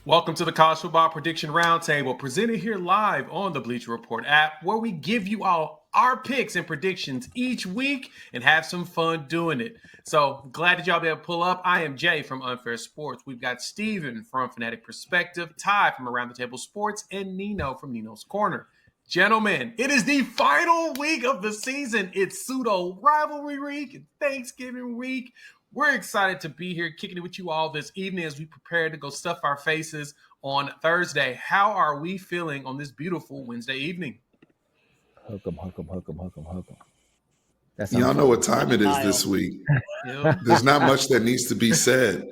Welcome to the College Football Prediction Roundtable, presented here live on the Bleacher Report app, where we give you all our picks and predictions each week and have some fun doing it. So glad that y'all be able to pull up. I am Jay from Unfair Sports. We've got Steven from Fanatic Perspective, Ty from Around the Table Sports, and Nino from Nino's Corner. Gentlemen, it is the final week of the season. It's pseudo rivalry week and Thanksgiving week. We're excited to be here kicking it with you all this evening as we prepare to go stuff our faces on Thursday. How are we feeling on this beautiful Wednesday evening? Hook 'em. Y'all know what time it is this week. There's not much that needs to be said.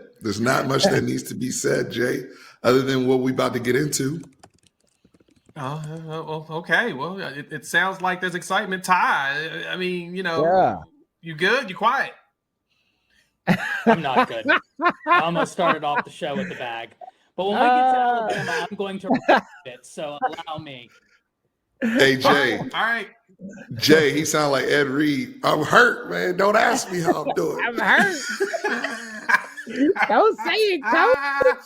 Jay, other than what we about to get into. Okay. Well, it sounds like there's excitement. Ty, I mean, You good? You quiet? I'm not good. I almost started off the show with the bag. But when we get to Alabama, I'm going to repeat it, so allow me. Hey, Jay. All right. Jay, he sound like Ed Reed. I'm hurt, man. Don't ask me how I'm doing. I'm hurt. Don't say it, coach.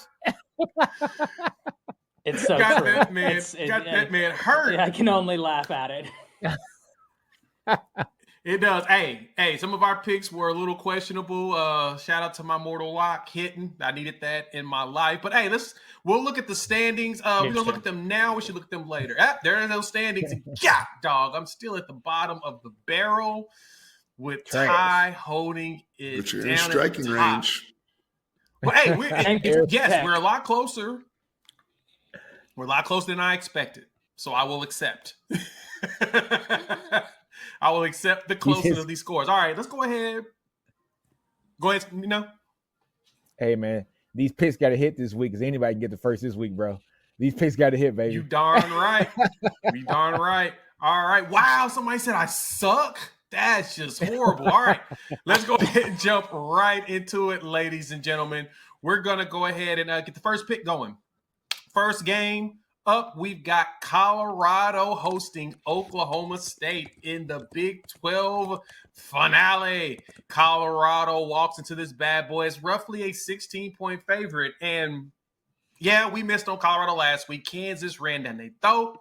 It's so got true. That man, that man hurt. I can only laugh at it. It does. Hey, some of our picks were a little questionable. Shout out to my mortal lock hitting. I needed that in my life. But hey, we'll look at the standings. We're gonna look at them now. We should look at them later. There are those standings. Yeah, dog. I'm still at the bottom of the barrel with Ty holding it but you're down in striking range. Well, hey, we're a lot closer. We're a lot closer than I expected. So I will accept. I will accept the closeness of these scores. All right, let's go ahead. Go ahead, Hey, man, these picks got to hit this week because anybody can get the first this week, bro. These picks got to hit, baby. You darn right. All right. Wow, somebody said I suck. That's just horrible. All right, let's go ahead and jump right into it, ladies and gentlemen. We're going to go ahead and get the first pick going. First game up, we've got Colorado hosting Oklahoma State in the Big 12 finale. Colorado walks into this bad boy as roughly a 16-point favorite. And, yeah, we missed on Colorado last week. Kansas ran down their throat.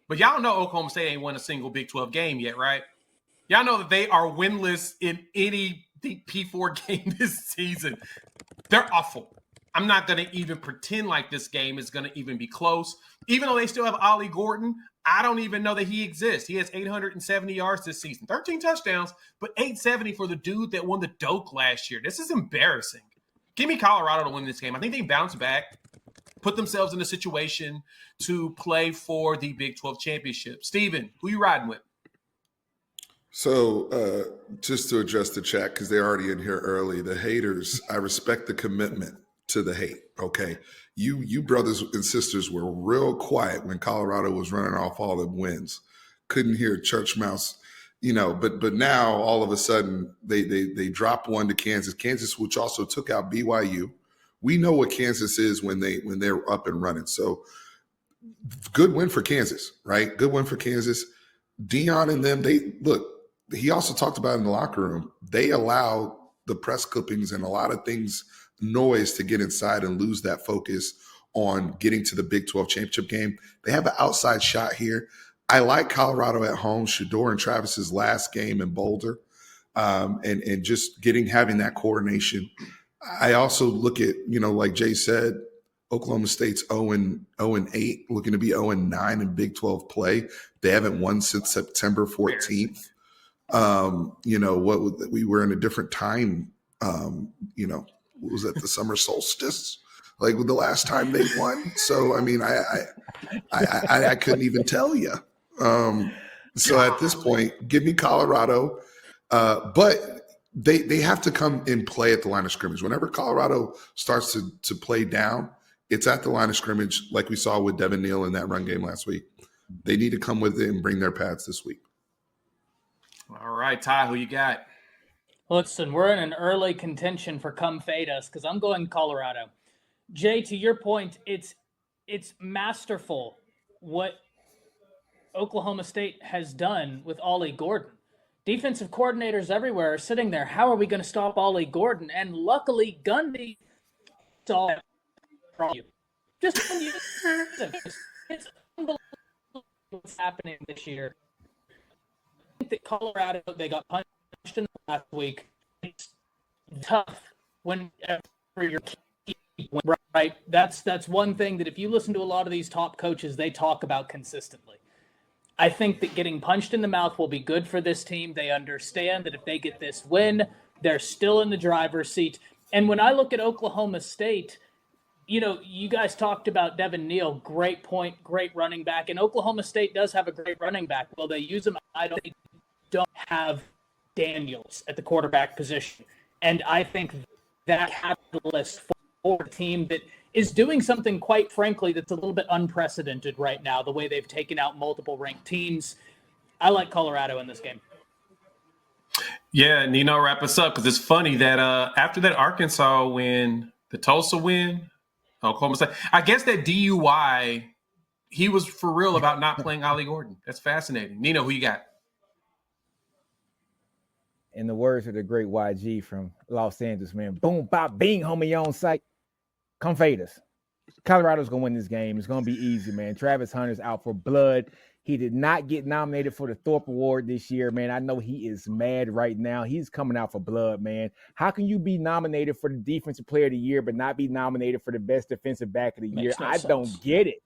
But y'all know Oklahoma State ain't won a single Big 12 game yet, right? Y'all know that they are winless in any P4 game this season. They're awful. I'm not going to even pretend like this game is going to even be close. Even though they still have Ollie Gordon, I don't even know that he exists. He has 870 yards this season, 13 touchdowns, but 870 for the dude that won the Doak last year. This is embarrassing. Give me Colorado to win this game. I think they bounce back, put themselves in a situation to play for the Big 12 championship. Steven, who you riding with? So just to address the chat, because they're already in here early, the haters, I respect the commitment to the hate, okay? You brothers and sisters were real quiet when Colorado was running off all the wins. Couldn't hear church mouse, but now all of a sudden they dropped one to Kansas, which also took out BYU. We know what Kansas is when they're up and running. So good win for Kansas, right? Good win for Kansas. Dion and them, he also talked about in the locker room, they allow the press clippings and a lot of things, noise to get inside and lose that focus on getting to the Big 12 championship game. They have an outside shot here. I like Colorado at home, Shador and Travis's last game in Boulder, and just having that coordination. I also look at, like Jay said, Oklahoma State's 0-8, looking to be 0-9 in Big 12 play. They haven't won since September 14th. We were in a different time, what was that, the summer solstice? Like the last time they won. So, I mean, I couldn't even tell you. So at this point, give me Colorado. But they have to come and play at the line of scrimmage. Whenever Colorado starts to play down, it's at the line of scrimmage, like we saw with Devin Neal in that run game last week. They need to come with it and bring their pads this week. All right, Ty, who you got? Listen, we're in an early contention for come fade us because I'm going Colorado. Jay, to your point, it's masterful what Oklahoma State has done with Ollie Gordon. Defensive coordinators everywhere are sitting there. How are we going to stop Ollie Gordon? And luckily, Gundy saw it from you. Just when you it's unbelievable what's happening this year. I think that Colorado, they got punched in the last week. It's tough when you're right. That's one thing that if you listen to a lot of these top coaches, they talk about consistently. I think that getting punched in the mouth will be good for this team. They understand that if they get this win, they're still in the driver's seat. And when I look at Oklahoma State, you know, you guys talked about Devin Neal, great point, great running back. And Oklahoma State does have a great running back. Well, they use him. They don't have Daniels at the quarterback position. And I think that catalyst for a team that is doing something, quite frankly, that's a little bit unprecedented right now, the way they've taken out multiple ranked teams. I like Colorado in this game. Yeah, Nino, wrap us up, because it's funny that after that Arkansas win, the Tulsa win, Oklahoma State, I guess that DUI, he was for real about not playing Ollie Gordon. That's fascinating. Nino, who you got? In the words of the great YG from Los Angeles, man, boom, bop, bing, homie, on site. Come fade us. Colorado's going to win this game. It's going to be easy, man. Travis Hunter's out for blood. He did not get nominated for the Thorpe Award this year, man. I know he is mad right now. He's coming out for blood, man. How can you be nominated for the Defensive Player of the Year but not be nominated for the Best Defensive Back of the Year? No I sense. don't get it.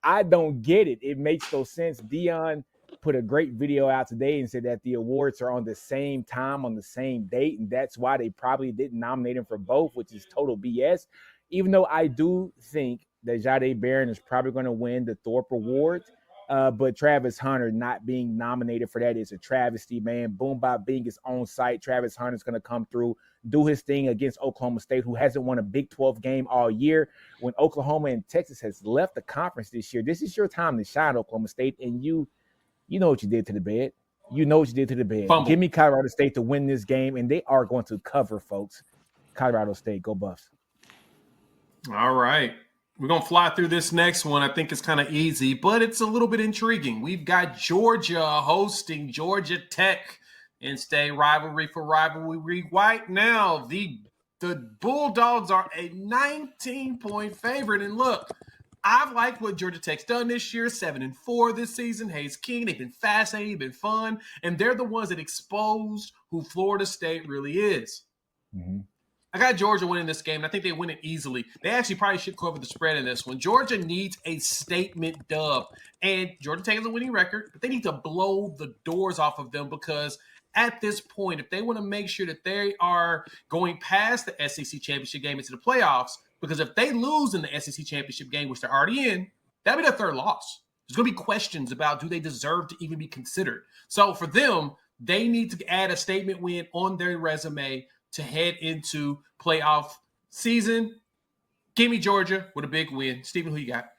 I don't get it. It makes no sense. Dion put a great video out today and said that the awards are on the same time, on the same date, and that's why they probably didn't nominate him for both, which is total BS. Even though I do think that Jahdae Barron is probably going to win the Thorpe Award, but Travis Hunter not being nominated for that is a travesty, man. Boom Bop Bing is on site. Travis Hunter's going to come through, do his thing against Oklahoma State, who hasn't won a Big 12 game all year. When Oklahoma and Texas has left the conference this year, this is your time to shine, Oklahoma State, and you know what you did to the bed. You know what you did to the bed. Fumble. Give me Colorado State to win this game, and they are going to cover, folks. Colorado State, go Buffs. All right. We're going to fly through this next one. I think it's kind of easy, but it's a little bit intriguing. We've got Georgia hosting Georgia Tech in state rivalry for rivalry. Right now, the Bulldogs are a 19-point favorite. And look, I've liked what Georgia Tech's done this year, 7-4 this season. Hayes King, they've been fascinating, they've been fun, and they're the ones that exposed who Florida State really is. Mm-hmm. I got Georgia winning this game, and I think they win it easily. They actually probably should cover the spread in this one. Georgia needs a statement dub, and Georgia Tech has a winning record, but they need to blow the doors off of them, because at this point, if they want to make sure that they are going past the SEC championship game into the playoffs, because if they lose in the SEC championship game, which they're already in, that'll be their third loss. There's going to be questions about, do they deserve to even be considered? So for them, they need to add a statement win on their resume to head into playoff season. Give me Georgia with a big win. Stephen, who you got?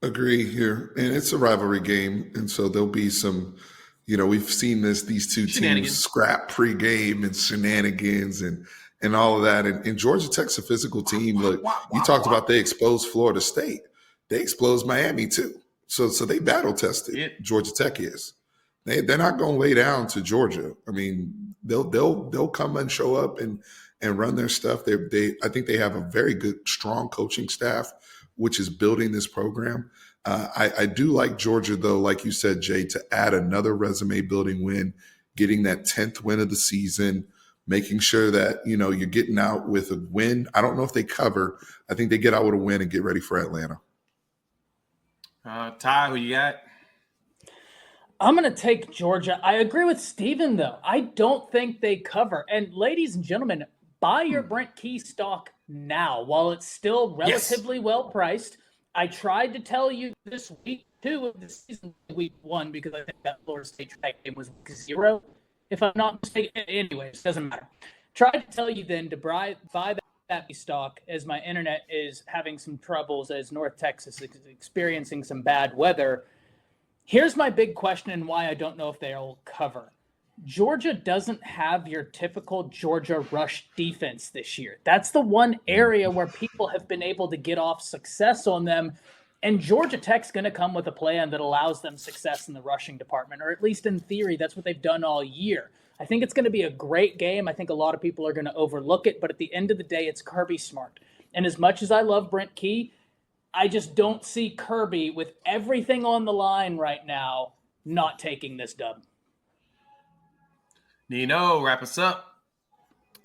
Agree here. And it's a rivalry game. And so there'll be some, we've seen these two teams scrap pregame and shenanigans and all of that. And Georgia Tech's a physical team. Look, you talked about they exposed Florida State. They exposed Miami too. So they battle tested. Georgia Tech is. They're not going to lay down to Georgia. I mean, they'll come and show up and run their stuff. I think they have a very good, strong coaching staff, which is building this program. I do like Georgia, though, like you said, Jay, to add another resume building win, getting that 10th win of the season, making sure that, you're getting out with a win. I don't know if they cover. I think they get out with a win and get ready for Atlanta. Ty, who you got? I'm going to take Georgia. I agree with Steven, though. I don't think they cover. And ladies and gentlemen, buy your Brent Key stock now while it's still relatively well priced. I tried to tell you this week 2 of the season, week 1, because I think that Florida State track game was week 0, if I'm not mistaken. Anyways, doesn't matter. Tried to tell you then to buy that stock, as my internet is having some troubles, as North Texas is experiencing some bad weather. Here's my big question and why I don't know if they'll cover. Georgia doesn't have your typical Georgia rush defense this year. That's the one area where people have been able to get off success on them. And Georgia Tech's going to come with a plan that allows them success in the rushing department, or at least in theory, that's what they've done all year. I think it's going to be a great game. I think a lot of people are going to overlook it, but at the end of the day, it's Kirby Smart. And as much as I love Brent Key, I just don't see Kirby with everything on the line right now not taking this dub. Nino, wrap us up.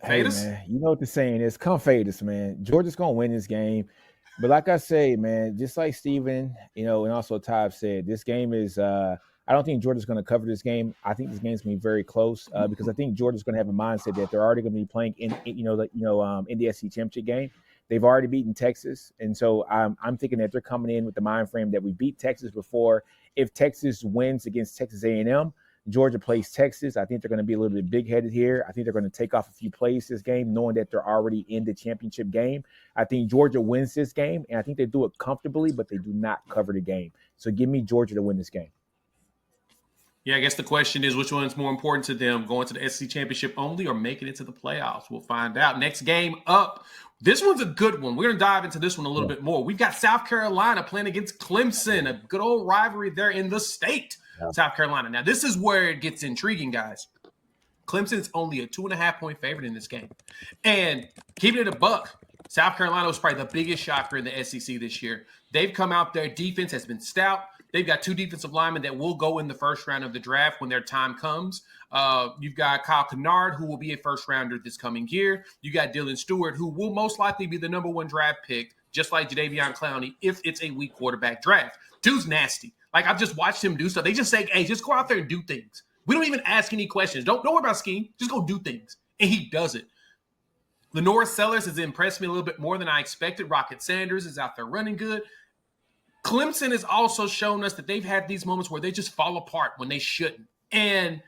Hey, Fade us? man, you know what the saying is. Come fade us, man. Georgia's going to win this game. But like I say, man, just like Steven, and also Todd said, this game is I don't think Georgia's going to cover this game. I think this game's going to be very close because I think Georgia's going to have a mindset that they're already going to be playing in the SEC championship game. They've already beaten Texas, and so I'm thinking that they're coming in with the mind frame that we beat Texas before. If Texas wins against Texas A&M, Georgia plays Texas. I think they're going to be a little bit big-headed here. I think they're going to take off a few plays this game, knowing that they're already in the championship game. I think Georgia wins this game, and I think they do it comfortably, but they do not cover the game. So give me Georgia to win this game. Yeah, I guess the question is which one's more important to them, going to the SEC championship only or making it to the playoffs? We'll find out. Next game up. This one's a good one. We're going to dive into this one a little bit more. We've got South Carolina playing against Clemson, a good old rivalry there in the state, South Carolina. Now, this is where it gets intriguing, guys. Clemson is only a 2.5-point favorite in this game. And keeping it a buck, South Carolina was probably the biggest shocker in the SEC this year. They've come out there. Defense has been stout. They've got 2 defensive linemen that will go in the first round of the draft when their time comes. You've got Kyle Kennard, who will be a first-rounder this coming year. You got Dylan Stewart, who will most likely be the number 1 draft pick, just like Jadeveon Clowney, if it's a weak quarterback draft. Dude's nasty. Like, I've just watched him do stuff. They just say, hey, just go out there and do things. We don't even ask any questions. Don't worry about scheme. Just go do things. And he does it. Lenora Sellers has impressed me a little bit more than I expected. Rocket Sanders is out there running good. Clemson has also shown us that they've had these moments where they just fall apart when they shouldn't. And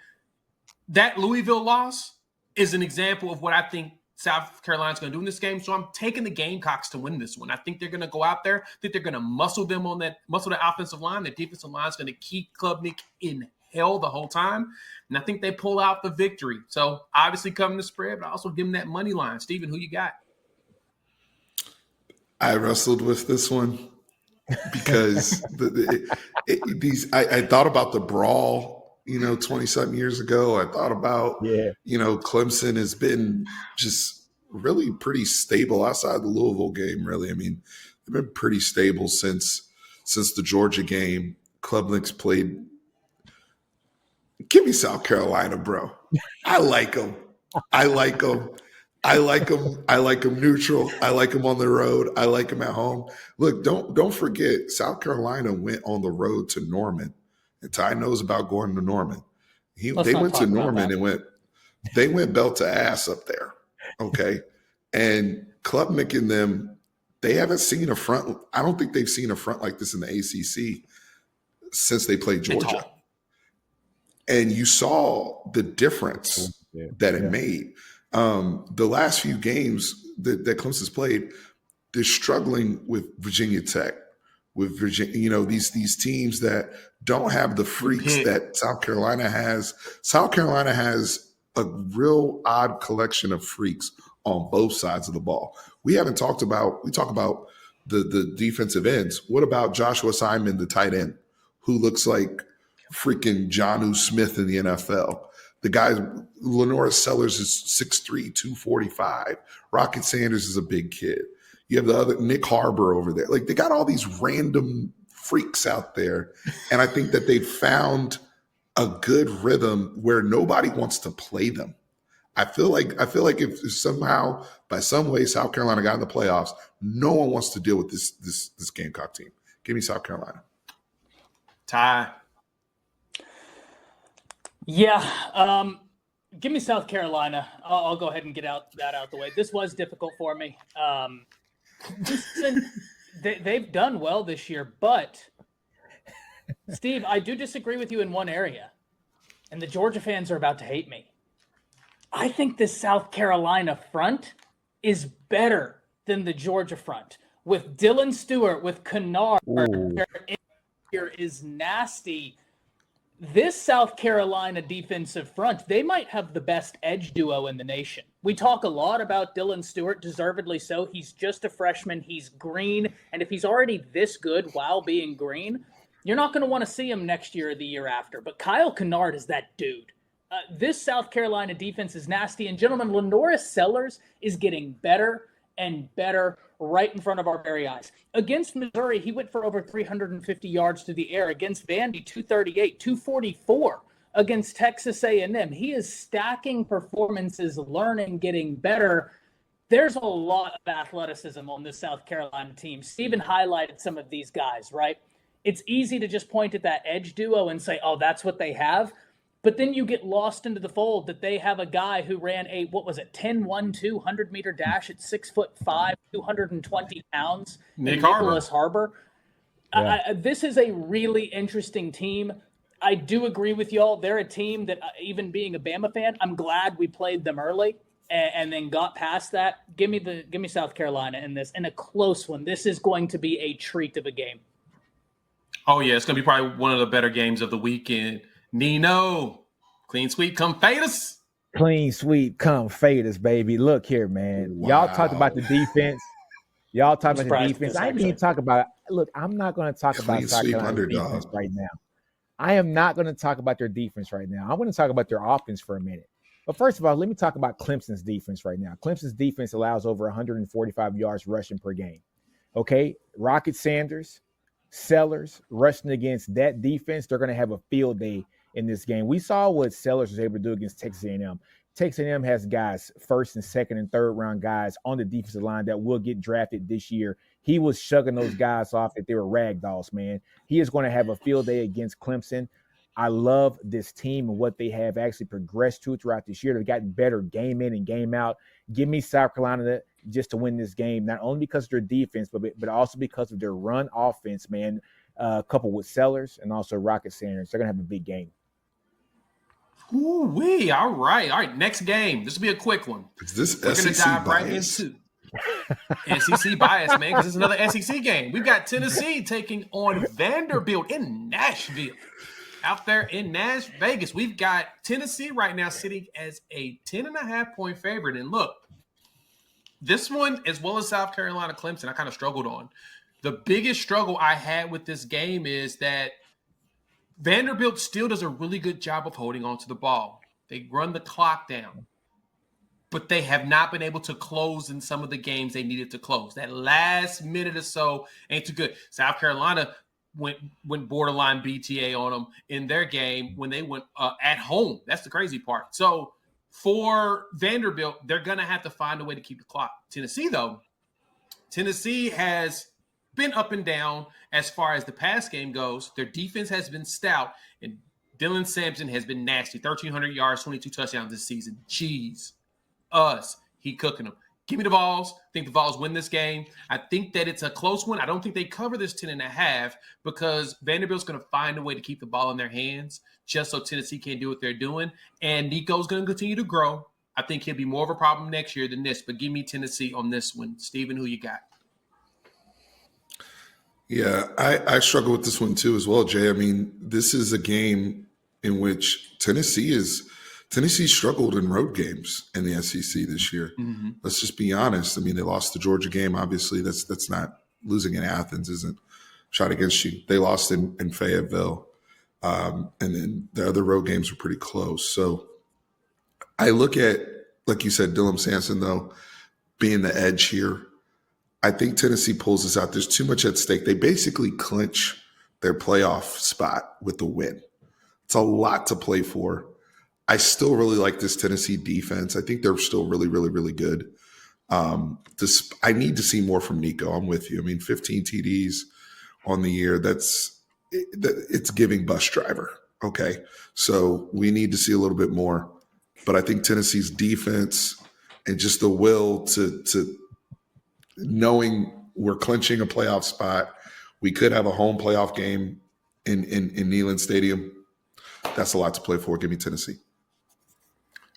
that Louisville loss is an example of what I think South Carolina's going to do in this game. So I'm taking the Gamecocks to win this one. I think they're going to go out there. I think they're going to muscle the offensive line. The defensive line is going to keep Klubnik in hell the whole time. And I think they pull out the victory. So obviously covering the spread, but also give them that money line. Steven, who you got? I wrestled with this one because I thought about the brawl, 20-something years ago. I thought about, Clemson has been just really pretty stable outside the Louisville game, really. I mean, they've been pretty stable since the Georgia game. Klubnik's played. Give me South Carolina, bro. I like them. I like them neutral. I like them on the road. I like them at home. Look, don't forget, South Carolina went on the road to Norman, and Ty knows about going to Norman. They went to Norman and they went belt to ass up there. Okay, and Klubnik and them, they haven't seen a front. I don't think they've seen a front like this in the ACC since they played Georgia. And you saw the difference that it made. The last few games that Clemson's played, they're struggling with Virginia Tech, with Virginia, these teams that don't have the freaks that South Carolina has. South Carolina has a real odd collection of freaks on both sides of the ball. We talk about the defensive ends. What about Joshua Simon, the tight end, who looks like freaking Jonnu Smith in the NFL? The guy, Lenora Sellers, is 6'3", 245. Rocket Sanders is a big kid. You have the other Nick Harbor over there. Like, they got all these random freaks out there. And I think that they found a good rhythm where nobody wants to play them. I feel like if somehow, by some way, South Carolina got in the playoffs, no one wants to deal with this Gamecock team. Give me South Carolina. Ty. Yeah, give me South Carolina. I'll go ahead and get that out the way. This was difficult for me. They've done well this year, but Steve, I do disagree with you in one area, and the Georgia fans are about to hate me. I think this South Carolina front is better than the Georgia front. With Dylan Stewart, with Kennard, here is nasty. This South Carolina defensive front, they might have the best edge duo in the nation. We talk a lot about Dylan Stewart, deservedly so. He's just a freshman. He's green. And if he's already this good while being green, you're not going to want to see him next year or the year after. But Kyle Kennard is that dude. This South Carolina defense is nasty. And gentlemen, Lenora Sellers is getting better and better right in front of our very eyes. Against Missouri, he went for over 350 yards to the air. Against Vandy, 238, 244. Against Texas A&M, he is stacking performances, learning, getting better. There's a lot of athleticism on this South Carolina team. Steven highlighted some of these guys, right? It's easy to just point at that edge duo and say, oh, that's what they have. But then you get lost into the fold that they have a guy who ran a, 10-1-2 100-meter dash at 6'5", 220 pounds. Nicholas Harbor. Yeah. This is a really interesting team. I do agree with y'all. They're a team that, even being a Bama fan, I'm glad we played them early and then got past that. Give me South Carolina in this, in a close one. This is going to be a treat of a game. Oh, yeah, it's going to be probably one of the better games of the weekend. Nino, clean sweep, come fade us. Clean sweep, come fade us, baby. Look here, man. Wow. Y'all talked about the defense. Y'all talked about the defense. I didn't even talk about – look, I'm not going to talk about South Carolina's defense right now. I am not going to talk about their defense right now. I want to talk about their offense for a minute. But first of all, let me talk about Clemson's defense right now. Clemson's defense allows over 145 yards rushing per game. Okay? Rocket Sanders, Sellers rushing against that defense, they're going to have a field day in this game. We saw what Sellers was able to do against Texas A&M. Texas A&M has guys, first and second and third round guys on the defensive line that will get drafted this year. He was shugging those guys off that they were ragdolls, man. He is going to have a field day against Clemson. I love this team and what they have actually progressed to throughout this year. They've gotten better game in and game out. Give me South Carolina just to win this game, not only because of their defense, but also because of their run offense, man, coupled with Sellers and also Rocket Sanders. They're going to have a big game. Ooh-wee. All right. Next game. This will be a quick one. Is this We're going to dive right into SEC bias, man, because it's another SEC game. We've got Tennessee taking on Vanderbilt in Nashville. Out there in Vegas, we've got Tennessee right now sitting as a 10.5-point favorite. And look, this one, as well as South Carolina Clemson, I kind of struggled on. The biggest struggle I had with this game is that Vanderbilt still does a really good job of holding on to the ball. They run the clock down, but they have not been able to close in some of the games they needed to close. That last minute or so ain't too good. South Carolina went borderline BTA on them in their game when they went at home. That's the crazy part. So for Vanderbilt, they're going to have to find a way to keep the clock. Tennessee, though, Tennessee has been up and down as far as the pass game goes. Their defense has been stout, and Dylan Sampson has been nasty. 1,300 yards, 22 touchdowns this season. Jeez. He cooking them. Give me the Vols. I think the Vols win this game. I think that it's a close one. I don't think they cover this 10.5 because Vanderbilt's going to find a way to keep the ball in their hands just so Tennessee can't do what they're doing. And Nico's going to continue to grow. I think he'll be more of a problem next year than this, but give me Tennessee on this one. Steven, who you got? Yeah, I struggle with this one too as well, Jay. I mean, this is a game in which Tennessee struggled in road games in the SEC this year. Mm-hmm. Let's just be honest. I mean, they lost the Georgia game. Obviously, that's not losing in Athens isn't shot against you. They lost in Fayetteville. And then the other road games were pretty close. So I look at, like you said, Dylan Sampson, though, being the edge here. I think Tennessee pulls this out. There's too much at stake. They basically clinch their playoff spot with the win. It's a lot to play for. I still really like this Tennessee defense. I think they're still really, really, really good. I need to see more from Nico. I'm with you. I mean, 15 TDs on the year, it's giving bus driver. Okay. So we need to see a little bit more. But I think Tennessee's defense and just the will to knowing we're clinching a playoff spot, we could have a home playoff game in Neyland Stadium. That's a lot to play for. Give me Tennessee.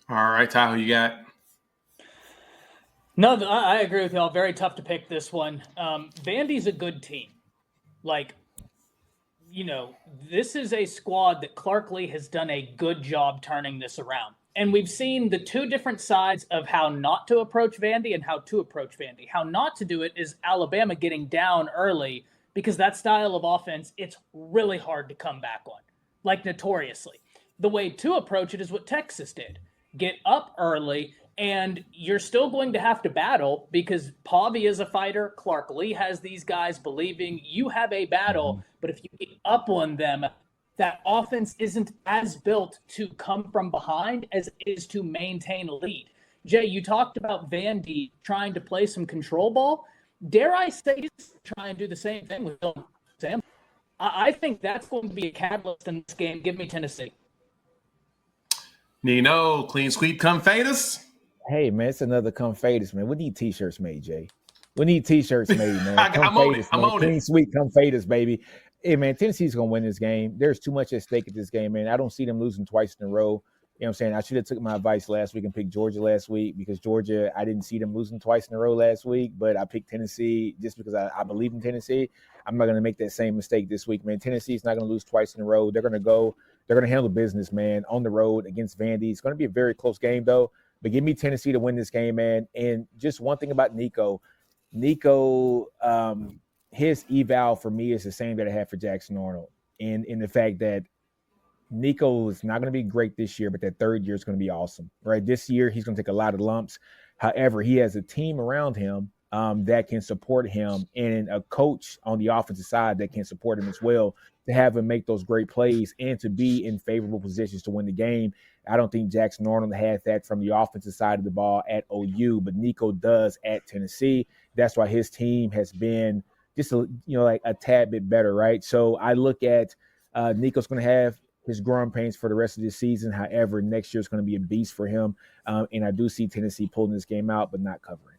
All right, Ty, who you got? No, I agree with y'all. Very tough to pick this one. Vandy's a good team. This is a squad that Clark Lee has done a good job turning this around. And we've seen the two different sides of how not to approach Vandy and how to approach Vandy. How not to do it is Alabama getting down early because that style of offense, it's really hard to come back on, like notoriously. The way to approach it is what Texas did. Get up early And you're still going to have to battle because Pavi is a fighter. Clark Lee has these guys believing you have a battle. But if you get up on them, that offense isn't as built to come from behind as it is to maintain a lead. Jay, you talked about Vandy trying to play some control ball. Dare I say he's trying to do the same thing with Sam? I think that's going to be a catalyst in this game. Give me Tennessee. Nino, clean sweep, come fade us. Hey, man, it's another come fade us, man. We need T-shirts made, Jay. We need T-shirts made, man. I'm on it. I'm on Clean it. sweep, come fade us, baby. Hey, man, Tennessee's going to win this game. There's too much at stake at this game, man. I don't see them losing twice in a row. You know what I'm saying? I should have took my advice last week and picked Georgia last week because Georgia, I didn't see them losing twice in a row last week, but I picked Tennessee just because I believe in Tennessee. I'm not going to make that same mistake this week, man. Tennessee's not going to lose twice in a row. They're going to handle business, man, on the road against Vandy. It's going to be a very close game, though. But give me Tennessee to win this game, man. And just one thing about Nico, his eval for me is the same that I had for Jackson Arnold. And in the fact that Nico is not going to be great this year, but that third year is going to be awesome, right? This year, he's going to take a lot of lumps. However, he has a team around him that can support him and a coach on the offensive side that can support him as well to have him make those great plays and to be in favorable positions to win the game. I don't think Jackson Arnold had that from the offensive side of the ball at OU, but Nico does at Tennessee. That's why his team has been just a tad bit better, right? So I look at Nico's going to have his growing pains for the rest of this season. However, next year is going to be a beast for him, and I do see Tennessee pulling this game out, but not covering.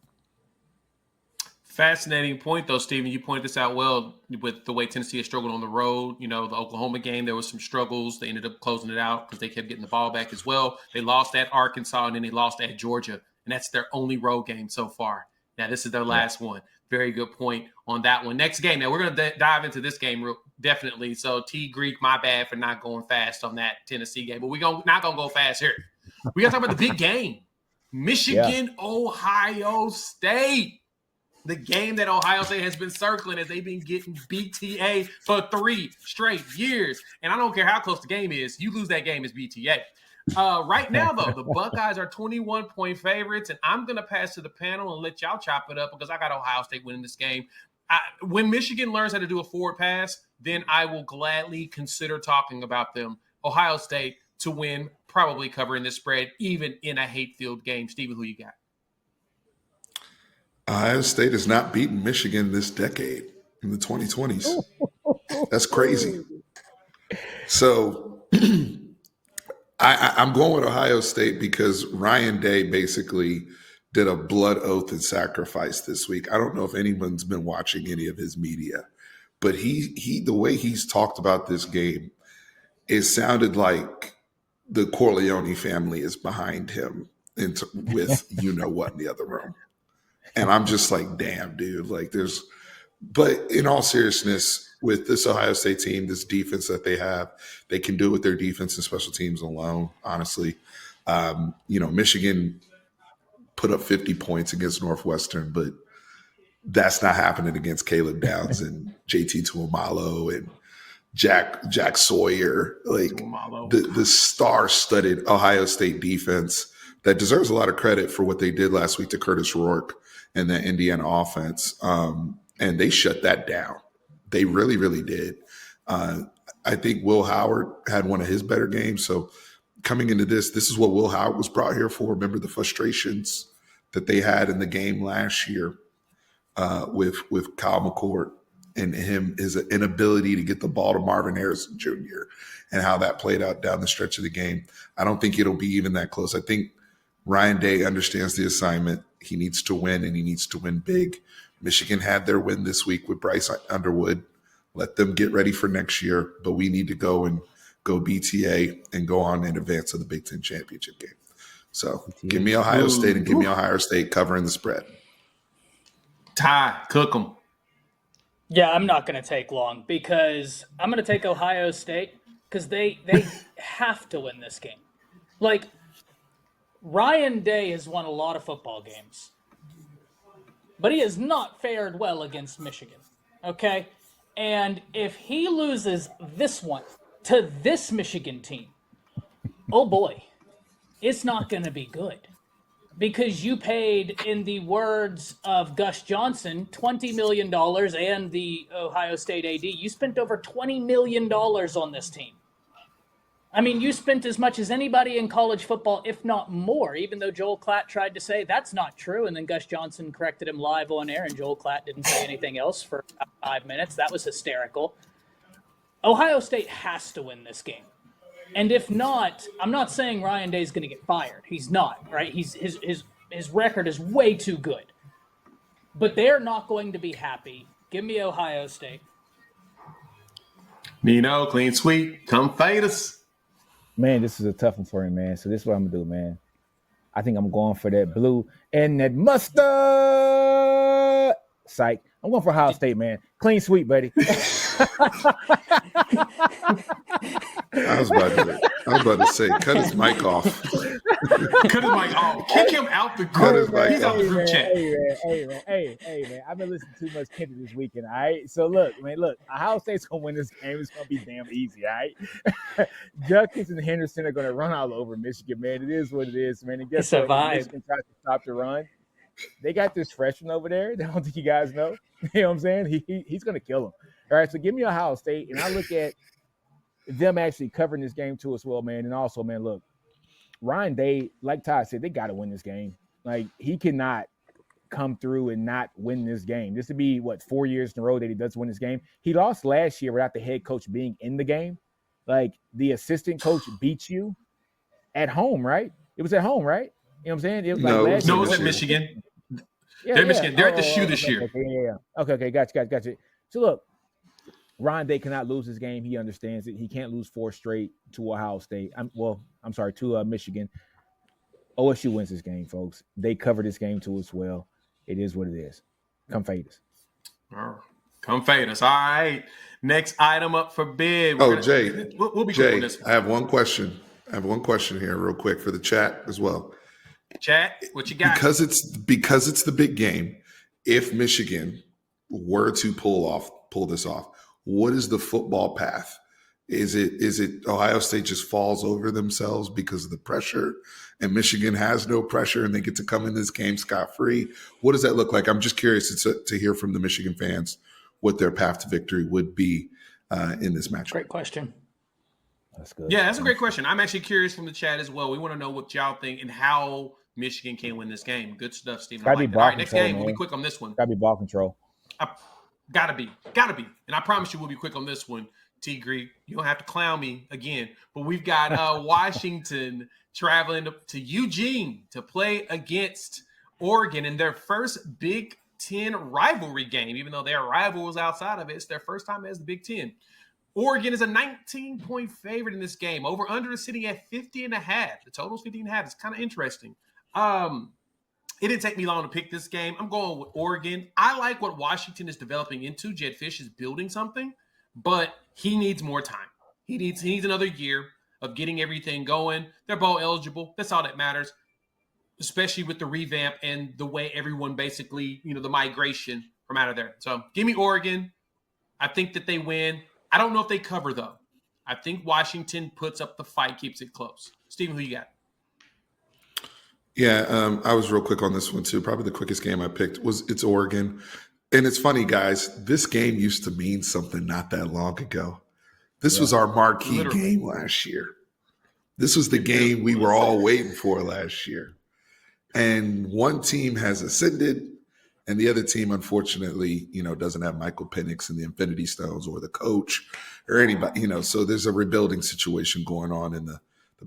Fascinating point, though, Stephen. You pointed this out well with the way Tennessee has struggled on the road. You know, the Oklahoma game, there was some struggles. They ended up closing it out because they kept getting the ball back as well. They lost at Arkansas, and then they lost at Georgia, and that's their only road game so far. Now, this is their last one. Very good point on that one. Next game. Now, we're going to dive into this game definitely. So, T. Greek, my bad for not going fast on that Tennessee game. But we're not going to go fast here. We got to talk about the big game. Michigan, Ohio State. The game that Ohio State has been circling as they've been getting BTA for 3 straight years. And I don't care how close the game is. You lose that game, it's BTA. Right now, though, the Buckeyes are 21-point favorites, and I'm going to pass to the panel and let y'all chop it up because I got Ohio State winning this game. When Michigan learns how to do a forward pass, then I will gladly consider talking about them. Ohio State to win, probably covering this spread, even in a hate-filled game. Steven, who you got? Ohio State has not beaten Michigan this decade in the 2020s. That's crazy. So I'm going with Ohio State because Ryan Day basically did a blood oath and sacrifice this week. I don't know if anyone's been watching any of his media, but he the way he's talked about this game, it sounded like the Corleone family is behind him with what in the other room. And I'm just like, damn, dude, but in all seriousness, with this Ohio State team, this defense that they have, they can do it with their defense and special teams alone, honestly. Michigan put up 50 points against Northwestern, but that's not happening against Caleb Downs and JT Tuamalo and Jack Sawyer, the star-studded Ohio State defense that deserves a lot of credit for what they did last week to Curtis Rourke and the Indiana offense. And they shut that down. They really, really did. I think Will Howard had one of his better games. So coming into this is what Will Howard was brought here for. Remember the frustrations that they had in the game last year with Kyle McCord and his inability to get the ball to Marvin Harrison Jr. and how that played out down the stretch of the game. I don't think it'll be even that close. I think Ryan Day understands the assignment. He needs to win, and he needs to win big. Michigan had their win this week with Bryce Underwood. Let them get ready for next year, but we need to go BTA and go on in advance of the Big Ten championship game. So give me Ohio State and give me Ohio State covering the spread. Ty, cook them. Yeah, I'm not going to take long because I'm going to take Ohio State because they have to win this game. Ryan Day has won a lot of football games, but he has not fared well against Michigan, okay? And if he loses this one to this Michigan team, oh boy, it's not going to be good. because you paid, in the words of Gus Johnson, $20 million and the Ohio State AD, you spent over $20 million on this team. I mean, you spent as much as anybody in college football, if not more, even though Joel Klatt tried to say that's not true. And then Gus Johnson corrected him live on air, and Joel Klatt didn't say anything else for about 5 minutes. That was hysterical. Ohio State has to win this game. And if not, I'm not saying Ryan Day's going to get fired. He's not, right? His record is way too good. But they're not going to be happy. Give me Ohio State. Nino, clean sweep. Come fade us. Man, this is a tough one for him, man. So this is what I'm going to do, man. I think I'm going for that blue and that mustard. Psych. I'm going for Ohio State, man. Clean sweep, buddy. I was about to say, cut his mic off. Cut his mic off. Kick him out the group. He's out the group chat. Hey, man. I've been listening too much Kendrick this weekend, all right? So, look, Ohio State's going to win this game. It's going to be damn easy, all right? Judkins and Henderson are going to run all over Michigan, man. It is what it is, man. And guess what? Michigan tries to stop the run. They got this freshman over there. I don't think you guys know. You know what I'm saying? He's going to kill them. All right, so give me Ohio State, and I look at them actually covering this game too as well, man. And also, man, look, Ryan Day, like Todd said, they got to win this game. Like, he cannot come through and not win this game. This would be, 4 years in a row that he does win this game. He lost last year without the head coach being in the game. Like, the assistant coach beat you at home, right? It was at home, right? You know what I'm saying? It was last year. It was at Michigan. They're Michigan. They're at the shoe this year. Okay. Gotcha. So, look, Ryan Day cannot lose this game. He understands it. He can't lose 4 straight to Ohio State. To Michigan. OSU wins this game, folks. They cover this game too as well. It is what it is. Come fade us. Come fade us. All right. Next item up for bid. Jay. We'll be quick on this one. I have one question. Here real quick for the chat as well. Chat, what you got? Because it's the big game. If Michigan were to pull this off, what is the football path? Is it Ohio State just falls over themselves because of the pressure, and Michigan has no pressure and they get to come in this game scot-free? What does that look like? I'm just curious to hear from the Michigan fans what their path to victory would be in this match. Great question. That's good. Yeah, that's a great question. I'm actually curious from the chat as well. We want to know what y'all think and how Michigan can win this game. Good stuff, Stephen. All right, next game. We'll be quick on this one. Gotta be ball control. Gotta be. And I promise you we'll be quick on this one. T. Greek, you don't have to clown me again. But we've got Washington traveling to Eugene to play against Oregon in their first Big Ten rivalry game. Even though their rival was outside of it, it's their first time as the Big Ten. Oregon is a 19-point favorite in this game. Over-under is sitting at 50.5. The total is 50.5. It's kind of interesting. It didn't take me long to pick this game. I'm going with Oregon. I like what Washington is developing into. Jed Fish is building something, but he needs more time. He needs another year of getting everything going. They're bowl eligible. That's all that matters, especially with the revamp and the way everyone basically, the migration from out of there. So give me Oregon. I think that they win. I don't know if they cover, though. I think Washington puts up the fight, keeps it close. Steven, who you got? Yeah, I was real quick on this one too. Probably the quickest game I picked it's Oregon. And it's funny, guys, this game used to mean something not that long ago. This was our marquee game last year. This was the game we were all waiting for last year. And one team has ascended, and the other team, unfortunately, doesn't have Michael Penix and the Infinity Stones or the coach or anybody, so there's a rebuilding situation going on in the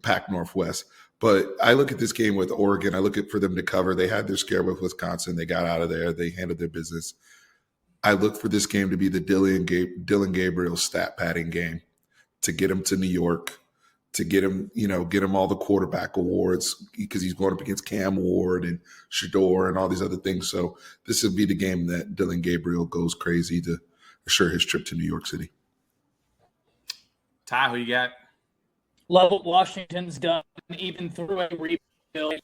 Pac Northwest. But I look at this game with Oregon. I look for them to cover. They had their scare with Wisconsin. They got out of there. They handled their business. I look for this game to be the Dylan Gabriel stat padding game, to get him to New York, to get him all the quarterback awards, because he's going up against Cam Ward and Shador and all these other things. So this would be the game that Dylan Gabriel goes crazy to assure his trip to New York City. Ty, who you got? Love what Washington's done, even through a rebuild.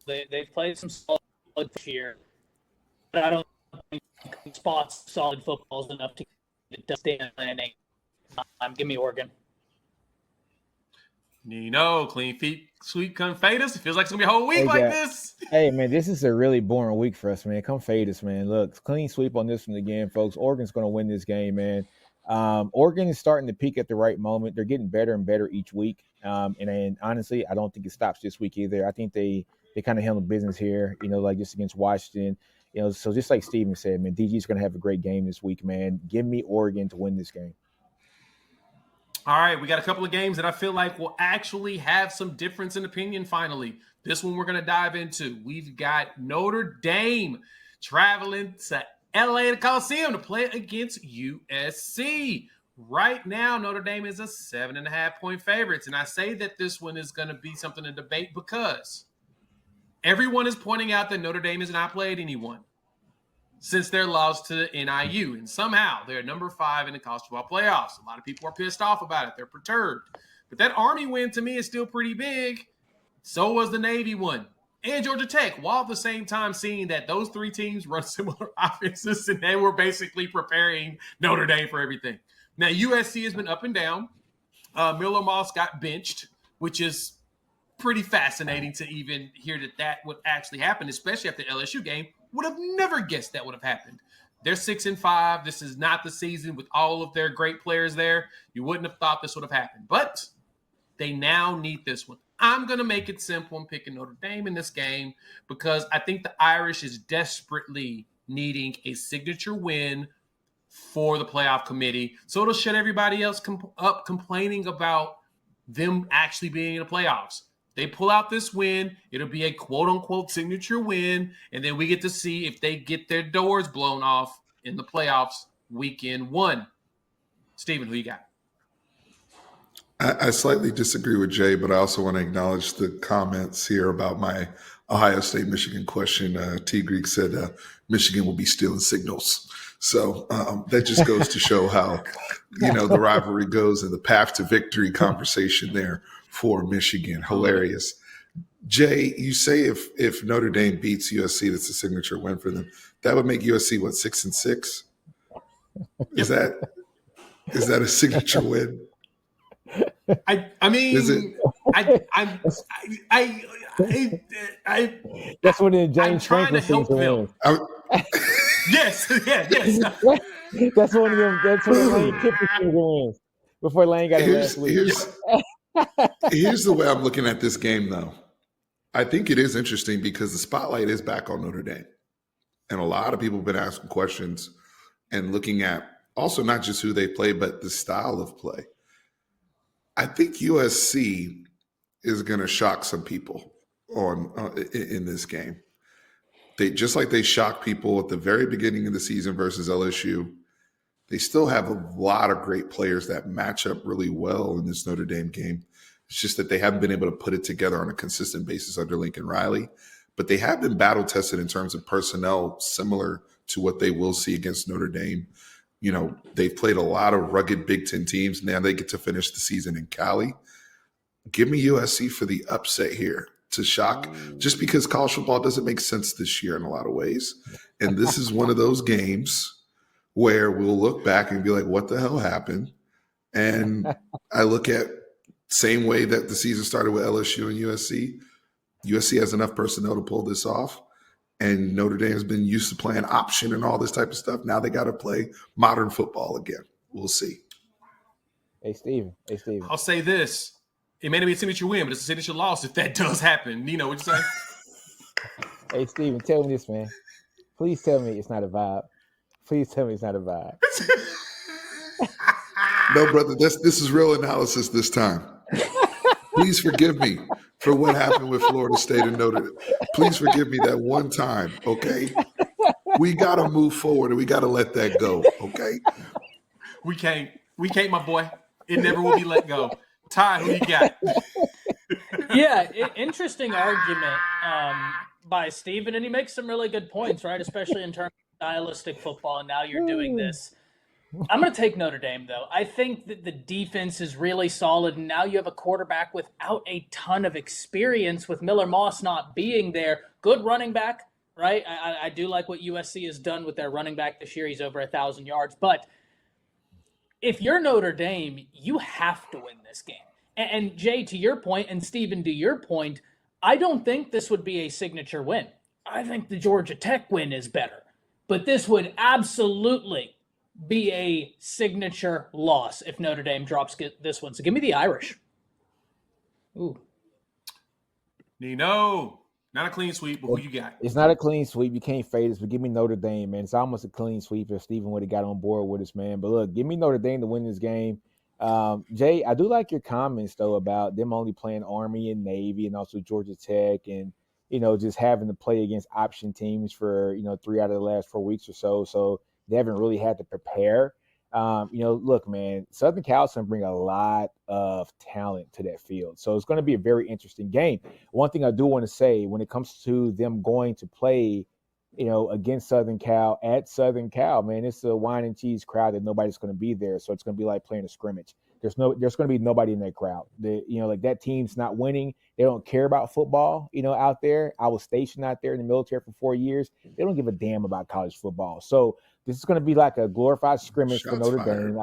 They've played some solid this year, but I don't think spots solid football is enough to stand landing. Give me Oregon. Nino, clean feet, sweep, come fade us. It feels like it's going to be a whole week Hey, like Jack. this. Hey, man, this is a really boring week for us, man. Come fade us, man. Look, clean sweep on this one again, folks. Oregon's going to win this game, man. Oregon is starting to peak at the right moment. They're getting better and better each week. And honestly, I don't think it stops this week either. I think they kind of handle business here, like just against Washington. So just like Steven said, man, DG's going to have a great game this week, man. Give me Oregon to win this game. All right, we got a couple of games that I feel like will actually have some difference in opinion finally. This one we're going to dive into. We've got Notre Dame traveling to LA, the Coliseum, to play against USC. Right now, Notre Dame is a 7.5-point favorites. And I say that this one is going to be something to debate because everyone is pointing out that Notre Dame has not played anyone since their loss to NIU. And somehow they're number 5 in the college football playoffs. A lot of people are pissed off about it. They're perturbed. But that Army win to me is still pretty big. So was the Navy one. And Georgia Tech, while at the same time seeing that those 3 teams run similar offenses and they were basically preparing Notre Dame for everything. Now, USC has been up and down. Miller Moss got benched, which is pretty fascinating to even hear that would actually happen, especially after the LSU game. Would have never guessed that would have happened. They're 6-5. This is not the season with all of their great players there. You wouldn't have thought this would have happened. But they now need this one. I'm going to make it simple. I'm picking Notre Dame in this game because I think the Irish is desperately needing a signature win for the playoff committee. So it'll shut everybody else up complaining about them actually being in the playoffs. They pull out this win, it'll be a quote-unquote signature win, and then we get to see if they get their doors blown off in the playoffs weekend 1. Steven, who you got? I slightly disagree with Jay, but I also want to acknowledge the comments here about my Ohio State-Michigan question. T. Greek said Michigan will be stealing signals. So that just goes to show how, the rivalry goes and the path to victory conversation there for Michigan. Hilarious. Jay, you say if Notre Dame beats USC, that's a signature win for them. That would make USC, what, 6-6? Is that a signature win? I mean, Is it? That's one of the James trying to Franklin help things. them. Yes. That's one of them. That's one of the Lane Kiffin wins before Lane got it last week. Here's the way I'm looking at this game, though. I think it is interesting because the spotlight is back on Notre Dame. And a lot of people have been asking questions and looking at also not just who they play, but the style of play. I think USC is going to shock some people in this game. They just like they shocked people at the very beginning of the season versus LSU. They still have a lot of great players that match up really well in this Notre Dame game. It's just that they haven't been able to put it together on a consistent basis under Lincoln Riley. But they have been battle tested in terms of personnel, similar to what they will see against Notre Dame. They've played a lot of rugged Big Ten teams. Now they get to finish the season in Cali. Give me USC for the upset here to shock, just because college football doesn't make sense this year in a lot of ways. And this is one of those games where we'll look back and be like, what the hell happened? And I look at same way that the season started with LSU and USC. USC has enough personnel to pull this off. And Notre Dame has been used to playing option and all this type of stuff. Now they got to play modern football again. We'll see. Hey, Steven. I'll say this. It may not be a signature win, but it's a signature loss if that does happen. Nino, what'd you say? Hey, Steven, tell me this, man. Please tell me it's not a vibe. Please tell me it's not a vibe. No, brother, this is real analysis this time. Please forgive me for what happened with Florida State and Notre Dame. Please forgive me that one time, okay? We got to move forward and we got to let that go, okay? We can't, my boy. It never will be let go. Ty, who you got? Yeah, interesting argument by Steven, and he makes some really good points, right? Especially in terms of stylistic football, and now you're doing this. I'm going to take Notre Dame, though. I think that the defense is really solid, and now you have a quarterback without a ton of experience with Miller Moss not being there. Good running back, right? I do like what USC has done with their running back this year. He's over 1,000 yards. But if you're Notre Dame, you have to win this game. And Jay, to your point, and Stephen, to your point, I don't think this would be a signature win. I think the Georgia Tech win is better. But this would absolutely be a signature loss if Notre Dame drops this one. So give me the Irish. Ooh. Nino, not a clean sweep, but who you got? It's not a clean sweep. You can't fade us, but give me Notre Dame, man. It's almost a clean sweep if Stephen would have got on board with us, man. But look, give me Notre Dame to win this game. Jay, I do like your comments, though, about them only playing Army and Navy and also Georgia Tech and, just having to play against option teams for, 3 out of the last 4 weeks or so. So they haven't really had to prepare. Look, man, Southern Cal's going to bring a lot of talent to that field. So it's going to be a very interesting game. One thing I do want to say when it comes to them going to play, against Southern Cal at Southern Cal, man, it's a wine and cheese crowd that nobody's going to be there. So it's going to be like playing a scrimmage. There's going to be nobody in that crowd. That team's not winning. They don't care about football, out there. I was stationed out there in the military for 4 years. They don't give a damn about college football. So this is going to be like a glorified scrimmage for Notre Dame.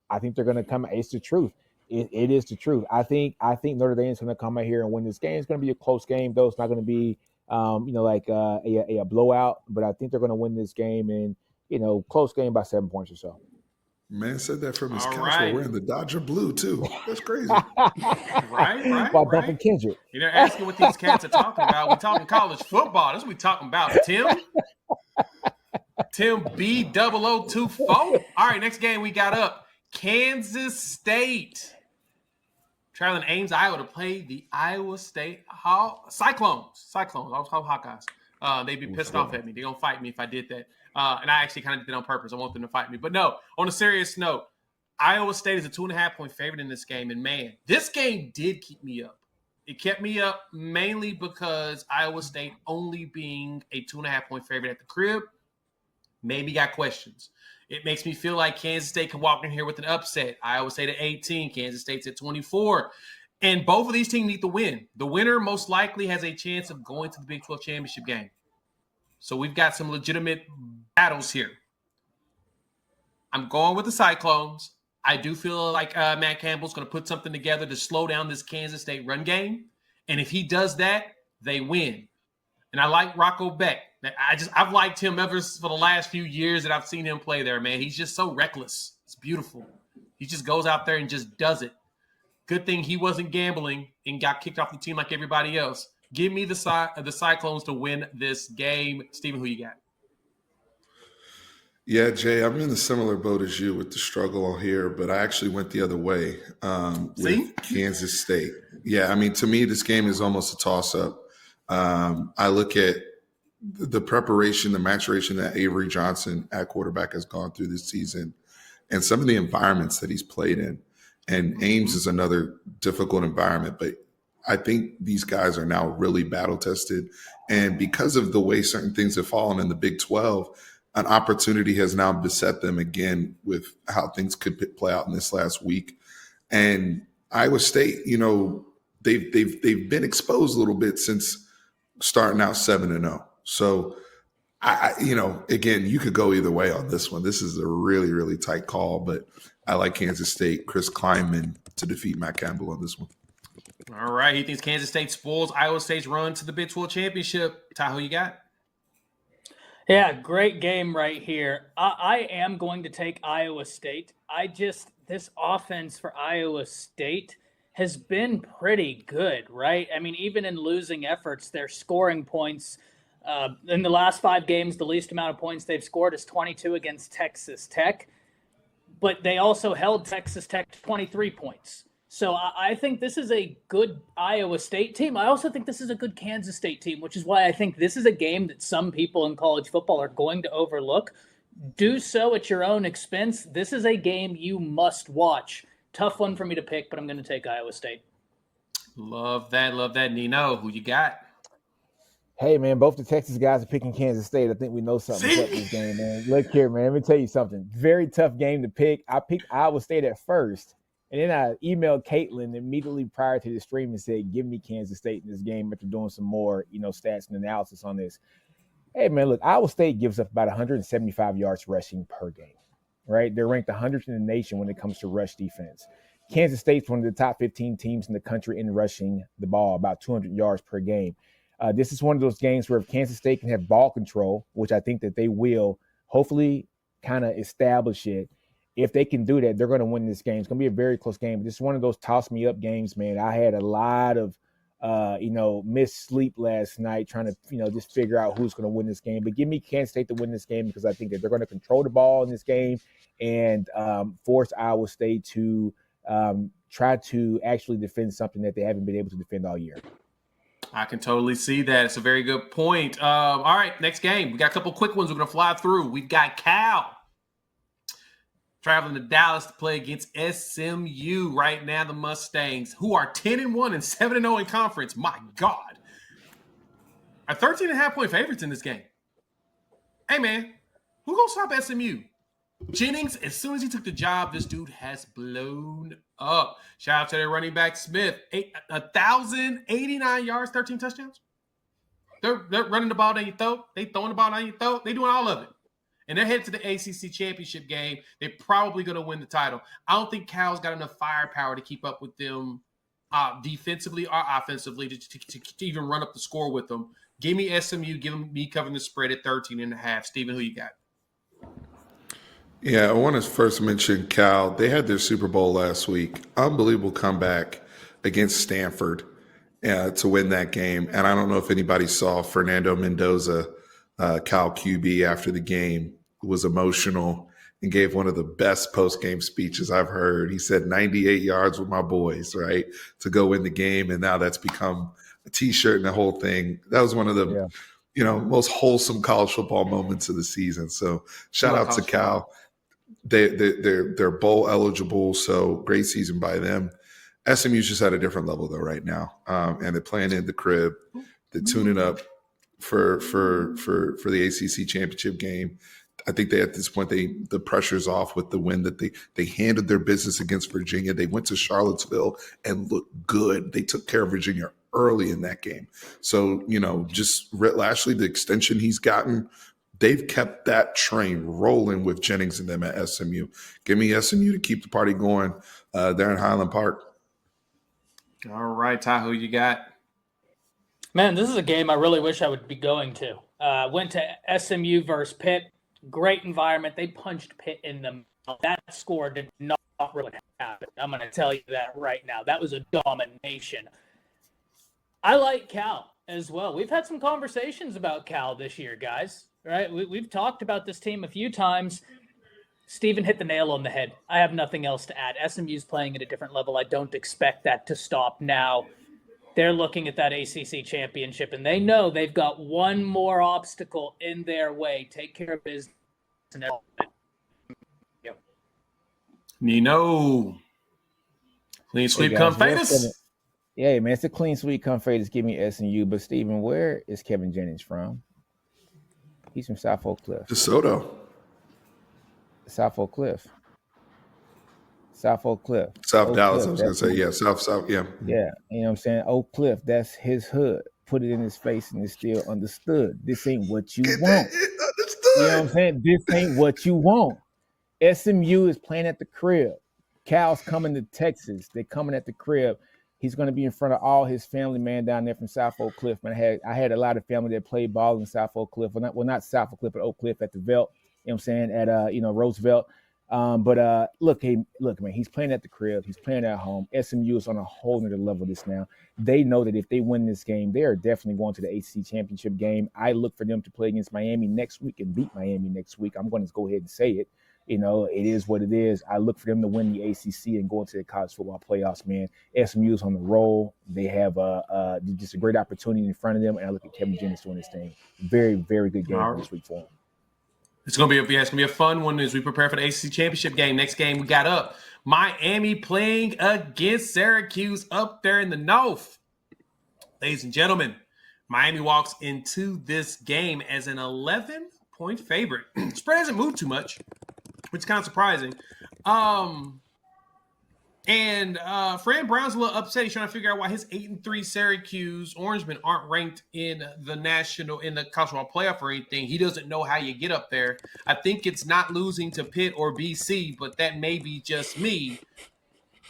I think they're going to come. It's the truth. It is the truth. I think Notre Dame is going to come out here and win this game. It's going to be a close game, though. It's not going to be, like a blowout. But I think they're going to win this game in, close game by 7 points or so. Man said that from his All couch right. wearing the Dodger blue, too. That's crazy. Right. While dumping Kendrick. You're asking what these cats are talking about. We're talking college football. That's what we're talking about, Tim. Tim B0024. All right, next game we got up. Kansas State. Traveling Ames, Iowa to play the Iowa State Cyclones. I was called Hawkeyes. They'd be pissed off at me. They're going to fight me if I did that. And I actually kind of did it on purpose. I want them to fight me. But no, on a serious note, Iowa State is a 2.5-point favorite in this game. And, man, this game did keep me up. It kept me up mainly because Iowa State only being a 2.5-point favorite at the crib maybe got questions. It makes me feel like Kansas State can walk in here with an upset. Iowa State at 18, Kansas State's at 24. And both of these teams need to win. The winner most likely has a chance of going to the Big 12 championship game. So we've got some legitimate battles here. I'm going with the Cyclones. I do feel like Matt Campbell's going to put something together to slow down this Kansas State run game. And if he does that, they win. And I like Rocco Beck. I've liked him ever for the last few years that I've seen him play there, man. He's just so reckless. It's beautiful. He just goes out there and just does it. Good thing he wasn't gambling and got kicked off the team like everybody else. Give me the Cyclones to win this game. Steven, who you got? Yeah, Jay, I'm in a similar boat as you with the struggle here, but I actually went the other way with Kansas State. Yeah, I mean, to me, this game is almost a toss-up. I look at the preparation, the maturation that Avery Johnson at quarterback has gone through this season and some of the environments that he's played in. And Ames is another difficult environment, but I think these guys are now really battle-tested. And because of the way certain things have fallen in the Big 12, an opportunity has now beset them again with how things could play out in this last week. And Iowa State, they've been exposed a little bit since starting out 7-0. So, again, you could go either way on this one. This is a really, really tight call, but I like Kansas State, Chris Kleinman to defeat Matt Campbell on this one. All right. He thinks Kansas State spoils Iowa State's run to the Big 12 championship. Ty, who you got? Yeah, great game right here. I am going to take Iowa State. This offense for Iowa State has been pretty good, right? I mean, even in losing efforts, they're scoring points. In the last 5 games, the least amount of points they've scored is 22 against Texas Tech. But they also held Texas Tech to 23 points. So I think this is a good Iowa State team. I also think this is a good Kansas State team, which is why I think this is a game that some people in college football are going to overlook. Do so at your own expense. This is a game you must watch. Tough one for me to pick, but I'm going to take Iowa State. Love that. Nino, who you got? Hey, man, both the Texas guys are picking Kansas State. I think we know something's up this game, man. Look here, man. Let me tell you something. Very tough game to pick. I picked Iowa State at first, and then I emailed Caitlin immediately prior to the stream and said, give me Kansas State in this game after doing some more, stats and analysis on this. Hey, man, look, Iowa State gives up about 175 yards rushing per game, right? They're ranked 100th in the nation when it comes to rush defense. Kansas State's one of the top 15 teams in the country in rushing the ball, about 200 yards per game. This is one of those games where if Kansas State can have ball control, which I think that they will, hopefully kind of establish it. If they can do that, they're going to win this game. It's going to be a very close game. This is one of those toss-me-up games, man. I had a lot of, missed sleep last night trying to, just figure out who's going to win this game. But give me Kansas State to win this game because I think that they're going to control the ball in this game and force Iowa State to try to actually defend something that they haven't been able to defend all year. I can totally see that. It's a very good point. All right, next game. We got a couple quick ones we're going to fly through. We've got Cal traveling to Dallas to play against SMU right now, the Mustangs, who are 10-1 and 7-0 in conference. My God. Are 13.5-point favorites in this game. Hey, man, who going to stop SMU? Jennings, as soon as he took the job, this dude has blown up. Shout out to their running back, Smith. 1,089 yards, 13 touchdowns. They're running the ball down your throat. They throwing the ball down your throat. They doing all of it. And they're headed to the ACC championship game. They're probably going to win the title. I don't think Cal's got enough firepower to keep up with them defensively or offensively to even run up the score with them. Give me SMU. Give me covering the spread at 13.5. Steven, who you got? Yeah, I want to first mention Cal. They had their Super Bowl last week. Unbelievable comeback against Stanford to win that game. And I don't know if anybody saw Fernando Mendoza, Cal QB, after the game, was emotional and gave one of the best post-game speeches I've heard. He said 98 yards with my boys, right, to go win the game. And now that's become a T-shirt and the whole thing. That was one of the most wholesome college football moments of the season. So shout out to Cal. They're bowl eligible, so great season by them. SMU's just at a different level though right now, and they're playing in the crib. They're tuning up for the ACC championship game. I think at this point the pressure's off with the win that they handled their business against Virginia. They went to Charlottesville and looked good. They took care of Virginia early in that game. So just Rhett Lashley, the extension he's gotten. They've kept that train rolling with Jennings and them at SMU. Give me SMU to keep the party going there in Highland Park. All right, Ty, who you got? Man, this is a game I really wish I would be going to. Went to SMU versus Pitt. Great environment. They punched Pitt in the mouth. That score did not really happen. I'm going to tell you that right now. That was a domination. I like Cal as well. We've had some conversations about Cal this year, guys. Right, we've talked about this team a few times. Steven hit the nail on the head. I have nothing else to add. SMU's playing at a different level. I don't expect that to stop now. They're looking at that ACC championship, and they know they've got one more obstacle in their way. Take care of business. Nino. Clean sweep, come fade us. Yeah, man, it's a clean sweep, come fade us. Give me SMU. But, Steven, where is Kevin Jennings from? He's from South Oak Cliff. DeSoto. South Oak Cliff. South Oak Cliff. South Oak Dallas, Cliff, I was going to say. Yeah, South, yeah. Yeah, you know what I'm saying? Oak Cliff, that's his hood. Put it in his face and it's still understood. This ain't what you want. Understood. You know what I'm saying? This ain't what you want. SMU is playing at the crib. Cal's coming to Texas. They're coming at the crib. He's going to be in front of all his family, man, down there from South Oak Cliff. Man, I had a lot of family that played ball in South Oak Cliff. Well, not South Oak Cliff, but Oak Cliff at the Velt. You know what I'm saying? At Roosevelt. Look, man, he's playing at the crib. He's playing at home. SMU is on a whole nother level this now. They know that if they win this game, they are definitely going to the ACC championship game. I look for them to play against Miami next week and beat Miami next week. I'm going to go ahead and say it. It is what it is. I look for them to win the ACC and go into the college football playoffs, man. SMU is on the roll. They have just a great opportunity in front of them, and I look at Kevin Jennings doing this thing. Very, very good game this week for him. It's gonna be a fun one as we prepare for the ACC championship game. Next game we got up Miami playing against Syracuse up there in the north. Ladies and gentlemen, Miami walks into this game as an 11-point favorite. Spread hasn't moved too much, which is kind of surprising. Fran Brown's a little upset. He's trying to figure out why his 8-3 Syracuse Orangemen aren't ranked in the college football playoff or anything. He doesn't know how you get up there. I think it's not losing to Pitt or BC, but that may be just me.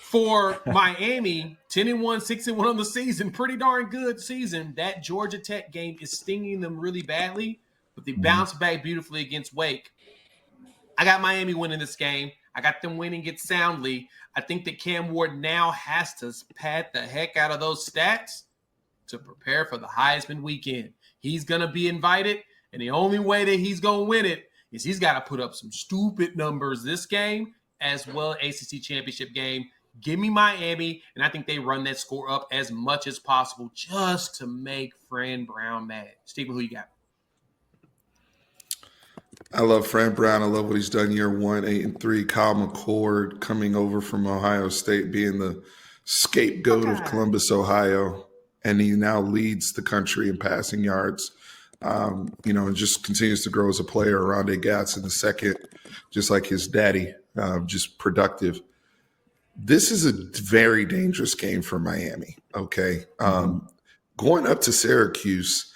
For Miami, 10-1, 6-1 on the season, pretty darn good season. That Georgia Tech game is stinging them really badly, but they bounced back beautifully against Wake. I got Miami winning this game. I got them winning it soundly. I think that Cam Ward now has to pad the heck out of those stats to prepare for the Heisman weekend. He's going to be invited, and the only way that he's going to win it is he's got to put up some stupid numbers this game as well as ACC championship game. Give me Miami, and I think they run that score up as much as possible just to make Fran Brown mad. Stephen, who you got? I love Fran Brown. I love what he's done year 1, 8-3. Kyle McCord coming over from Ohio State, being the scapegoat of Columbus, Ohio, and he now leads the country in passing yards. And just continues to grow as a player. Rondé Gatson the second, just like his daddy, just productive. This is a very dangerous game for Miami, okay? Going up to Syracuse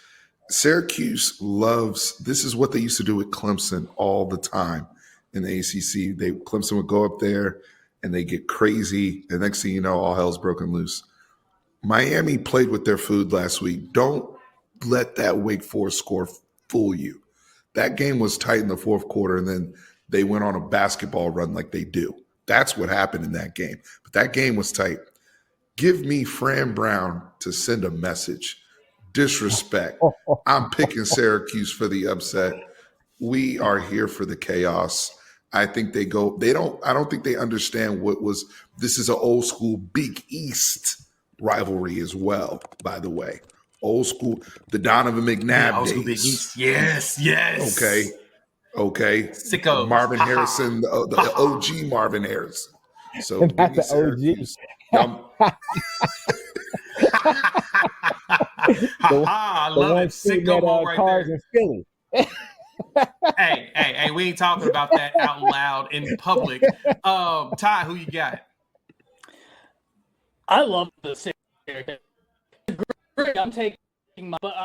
loves – this is what they used to do with Clemson all the time in the ACC. Clemson would go up there, and they get crazy. The next thing you know, all hell's broken loose. Miami played with their food last week. Don't let that Wake Forest score fool you. That game was tight in the fourth quarter, and then they went on a basketball run like they do. That's what happened in that game. But that game was tight. Give me Fran Brown to send a message. Disrespect. I'm picking Syracuse for the upset. We are here for the chaos. I think I don't think they understand this is an old school Big East rivalry as well, by the way. Old school, the Donovan McNabb old school days. Big East. Yes. Okay. Sicko. Marvin Harrison, the OG Marvin Harrison. So That's the Syracuse. I love it. Sicko mode right cars there. In Philly. Hey, we ain't talking about that out loud in public. Ty, who you got? I love the Syracuse. I'm taking but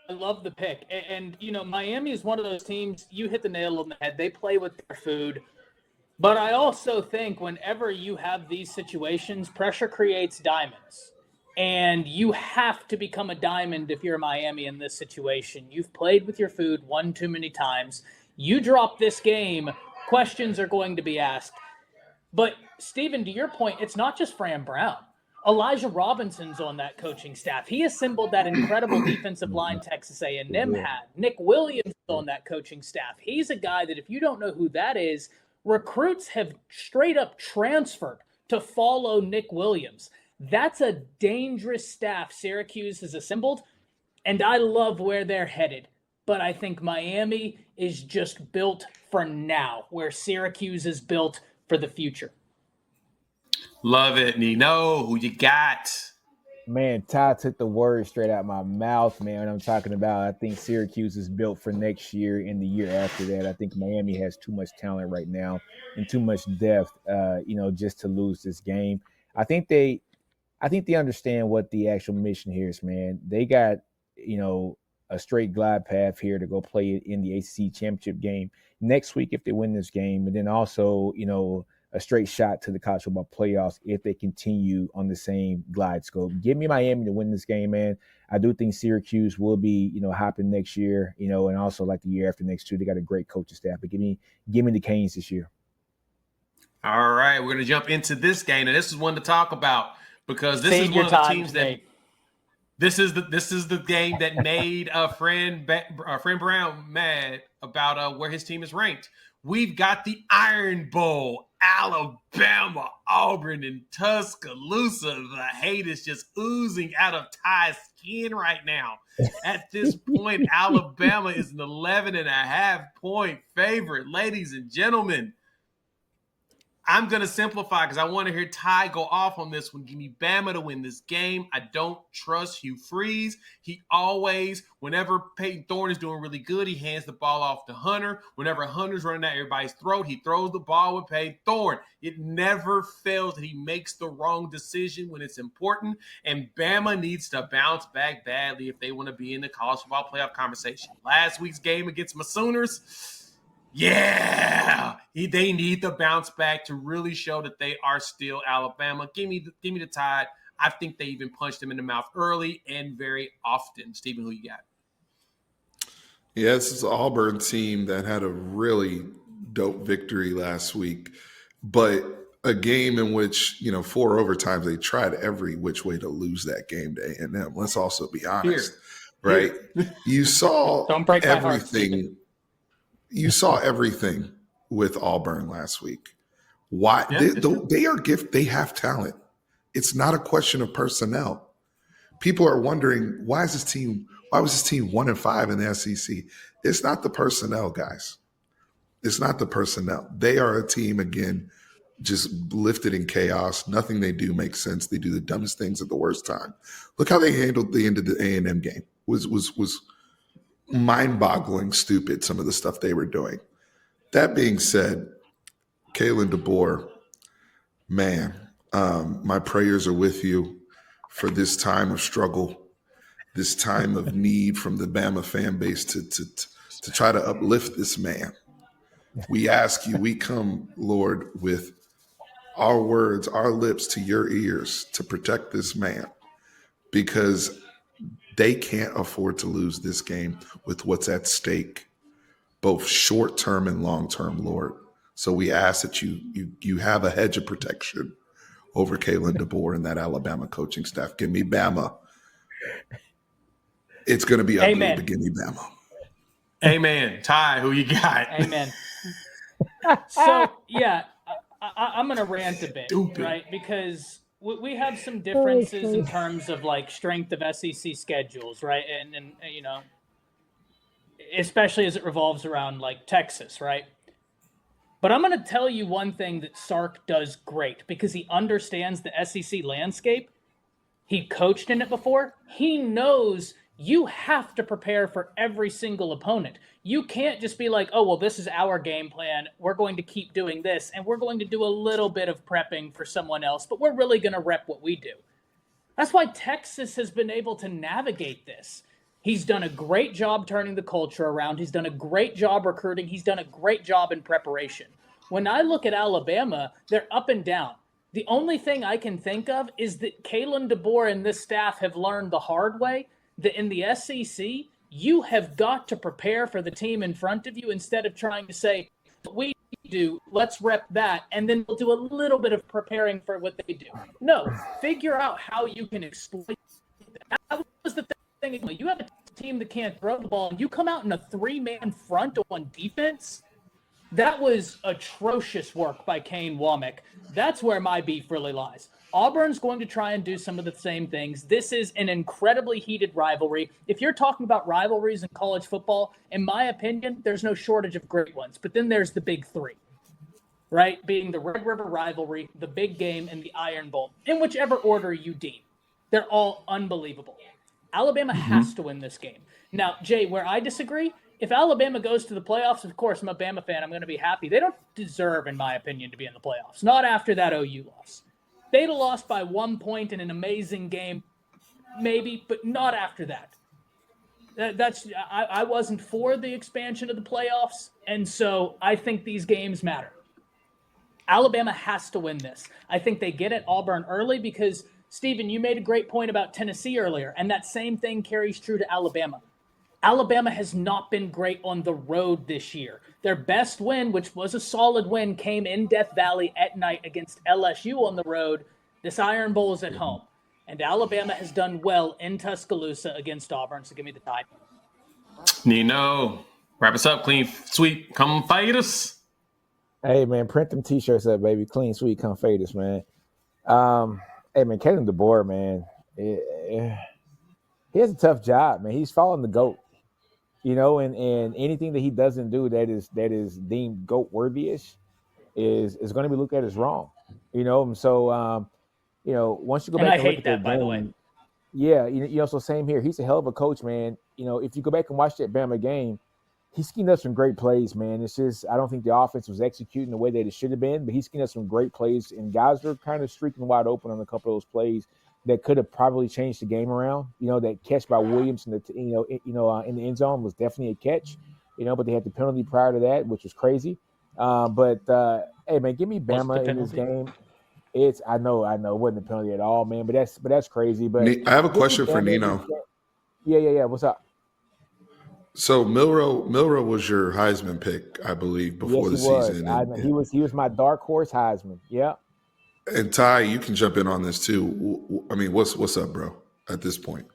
I love the pick. And, Miami is one of those teams, you hit the nail on the head. They play with their food. But I also think whenever you have these situations, pressure creates diamonds. And you have to become a diamond if you're Miami in this situation. You've played with your food one too many times. You drop this game, questions are going to be asked. But, Stephen, to your point, it's not just Fran Brown. Elijah Robinson's on that coaching staff. He assembled that incredible defensive line Texas A&M had. Nick Williams on that coaching staff. He's a guy that if you don't know who that is, recruits have straight up transferred to follow Nick Williams. That's a dangerous staff Syracuse has assembled, and I love where they're headed. But I think Miami is just built for now, where Syracuse is built for the future. Love it, Nino. Who you got? Man, Ty took the words straight out my mouth, man. When I'm talking about, I think Syracuse is built for next year and the year after that. I think Miami has too much talent right now and too much depth, just to lose this game. I think they understand what the actual mission here is, man. They got, a straight glide path here to go play in the ACC championship game next week if they win this game, and then also, a straight shot to the college football playoffs if they continue on the same glide scope. Give me Miami to win this game, man. I do think Syracuse will be, hopping next year, and also like the year after next too. They got a great coaching staff, but give me the Canes this year. All right, we're going to jump into this game, and this is one to talk about because this is one of the teams that this is the game that made Fran Brown mad about where his team is ranked. We've got the Iron Bowl, Alabama, Auburn, and Tuscaloosa. The hate is just oozing out of Ty's skin right now. At this point, Alabama is an 11.5-point favorite. Ladies and gentlemen, I'm going to simplify because I want to hear Ty go off on this one. Give me Bama to win this game. I don't trust Hugh Freeze. He always, whenever Peyton Thorne is doing really good, he hands the ball off to Hunter. Whenever Hunter's running at everybody's throat, he throws the ball with Peyton Thorne. It never fails that he makes the wrong decision when it's important, and Bama needs to bounce back badly if they want to be in the college football playoff conversation. Last week's game against my Sooners, Yeah, they need the bounce back to really show that they are still Alabama. Give me the Tide. I think they even punched them in the mouth early and very often. Stephen, who you got? Yeah, this is an Auburn team that had a really dope victory last week, but a game in which, 4 overtimes, they tried every which way to lose that game to A&M. Let's also be honest, right? You saw Don't break my heart, everything. You saw everything with Auburn last week. Why? Yeah, they are gift. They have talent. It's not a question of personnel. People are wondering why was this team 1-5 in the SEC? It's not the personnel, guys. It's not the personnel. They are a team, again, just lifted in chaos. Nothing they do makes sense. They do the dumbest things at the worst time. Look how they handled the end of the A&M game. Was mind-boggling stupid, some of the stuff they were doing. That being said, Kalen DeBoer, man, my prayers are with you for this time of struggle, this time of need from the Bama fan base to try to uplift this man. We ask you, we come, Lord, with our words, our lips to your ears to protect this man, because they can't afford to lose this game with what's at stake, both short-term and long-term, Lord. So we ask that you have a hedge of protection over Kalen DeBoer and that Alabama coaching staff. Give me Bama. It's going to be ugly, Amen. but give me Bama. Amen. Ty, who you got? Amen. So, yeah, I'm going to rant a bit, right? Because we have some differences in terms of, like, strength of SEC schedules, right? And especially as it revolves around, like, Texas, right? But I'm going to tell you one thing that Sark does great, because he understands the SEC landscape. He coached in it before. He knows you have to prepare for every single opponent. You can't just be like, oh, well, this is our game plan. We're going to keep doing this, and we're going to do a little bit of prepping for someone else, but we're really going to rep what we do. That's why Texas has been able to navigate this. He's done a great job turning the culture around. He's done a great job recruiting. He's done a great job in preparation. When I look at Alabama, they're up and down. The only thing I can think of is that Kalen DeBoer and this staff have learned the hard way that in the SEC, you have got to prepare for the team in front of you instead of trying to say, what we do, let's rep that, and then we'll do a little bit of preparing for what they do. No, figure out how you can exploit that. That was the thing. You have a team that can't throw the ball, and you come out in a 3-man front on defense. That was atrocious work by Kane Womack. That's where my beef really lies. Auburn's going to try and do some of the same things. This is an incredibly heated rivalry. If you're talking about rivalries in college football, in my opinion, there's no shortage of great ones. But then there's the big three, right? Being the Red River rivalry, the big game, and the Iron Bowl, in whichever order you deem. They're all unbelievable. Alabama has to win this game. Now, Jay, where I disagree, if Alabama goes to the playoffs, of course, I'm a Bama fan. I'm going to be happy. They don't deserve, in my opinion, to be in the playoffs. Not after that OU loss. They'd have lost by 1 point in an amazing game, maybe, but not after that. I wasn't for the expansion of the playoffs, and so I think these games matter. Alabama has to win this. I think they get at Auburn early because, Stephen, you made a great point about Tennessee earlier, and that same thing carries true to Alabama. Alabama has not been great on the road this year. Their best win, which was a solid win, came in Death Valley at night against LSU on the road. This Iron Bowl is at home. And Alabama has done well in Tuscaloosa against Auburn, so give me the Tide. Nino, wrap us up, clean sweep. Come fight us. Hey, man, print them T-shirts up, baby. Clean sweep, come fade us, man. Hey, man, Kalen DeBoer, man, he has a tough job, man. He's following the GOAT. And anything that he doesn't do that is deemed GOAT worthy-ish is going to be looked at as wrong. So once you go back and look at that, by the way. Yeah, so same here. He's a hell of a coach, man. If you go back and watch that Bama game, he schemed up some great plays, man. It's just I don't think the offense was executing the way that it should have been, but he schemed up some great plays, and guys were kind of streaking wide open on a couple of those plays that could have probably changed the game around. That catch by Williams in the end zone was definitely a catch. but they had the penalty prior to that, which was crazy. But hey, man, give me Bama in this game. I know, it wasn't a penalty at all, man. But that's crazy. But I have a question for Nino. Yeah. What's up? So Milroe was your Heisman pick, I believe, before the season. He was my dark horse Heisman. Yeah. And Ty, you can jump in on this too. I mean, what's up, bro? At this point,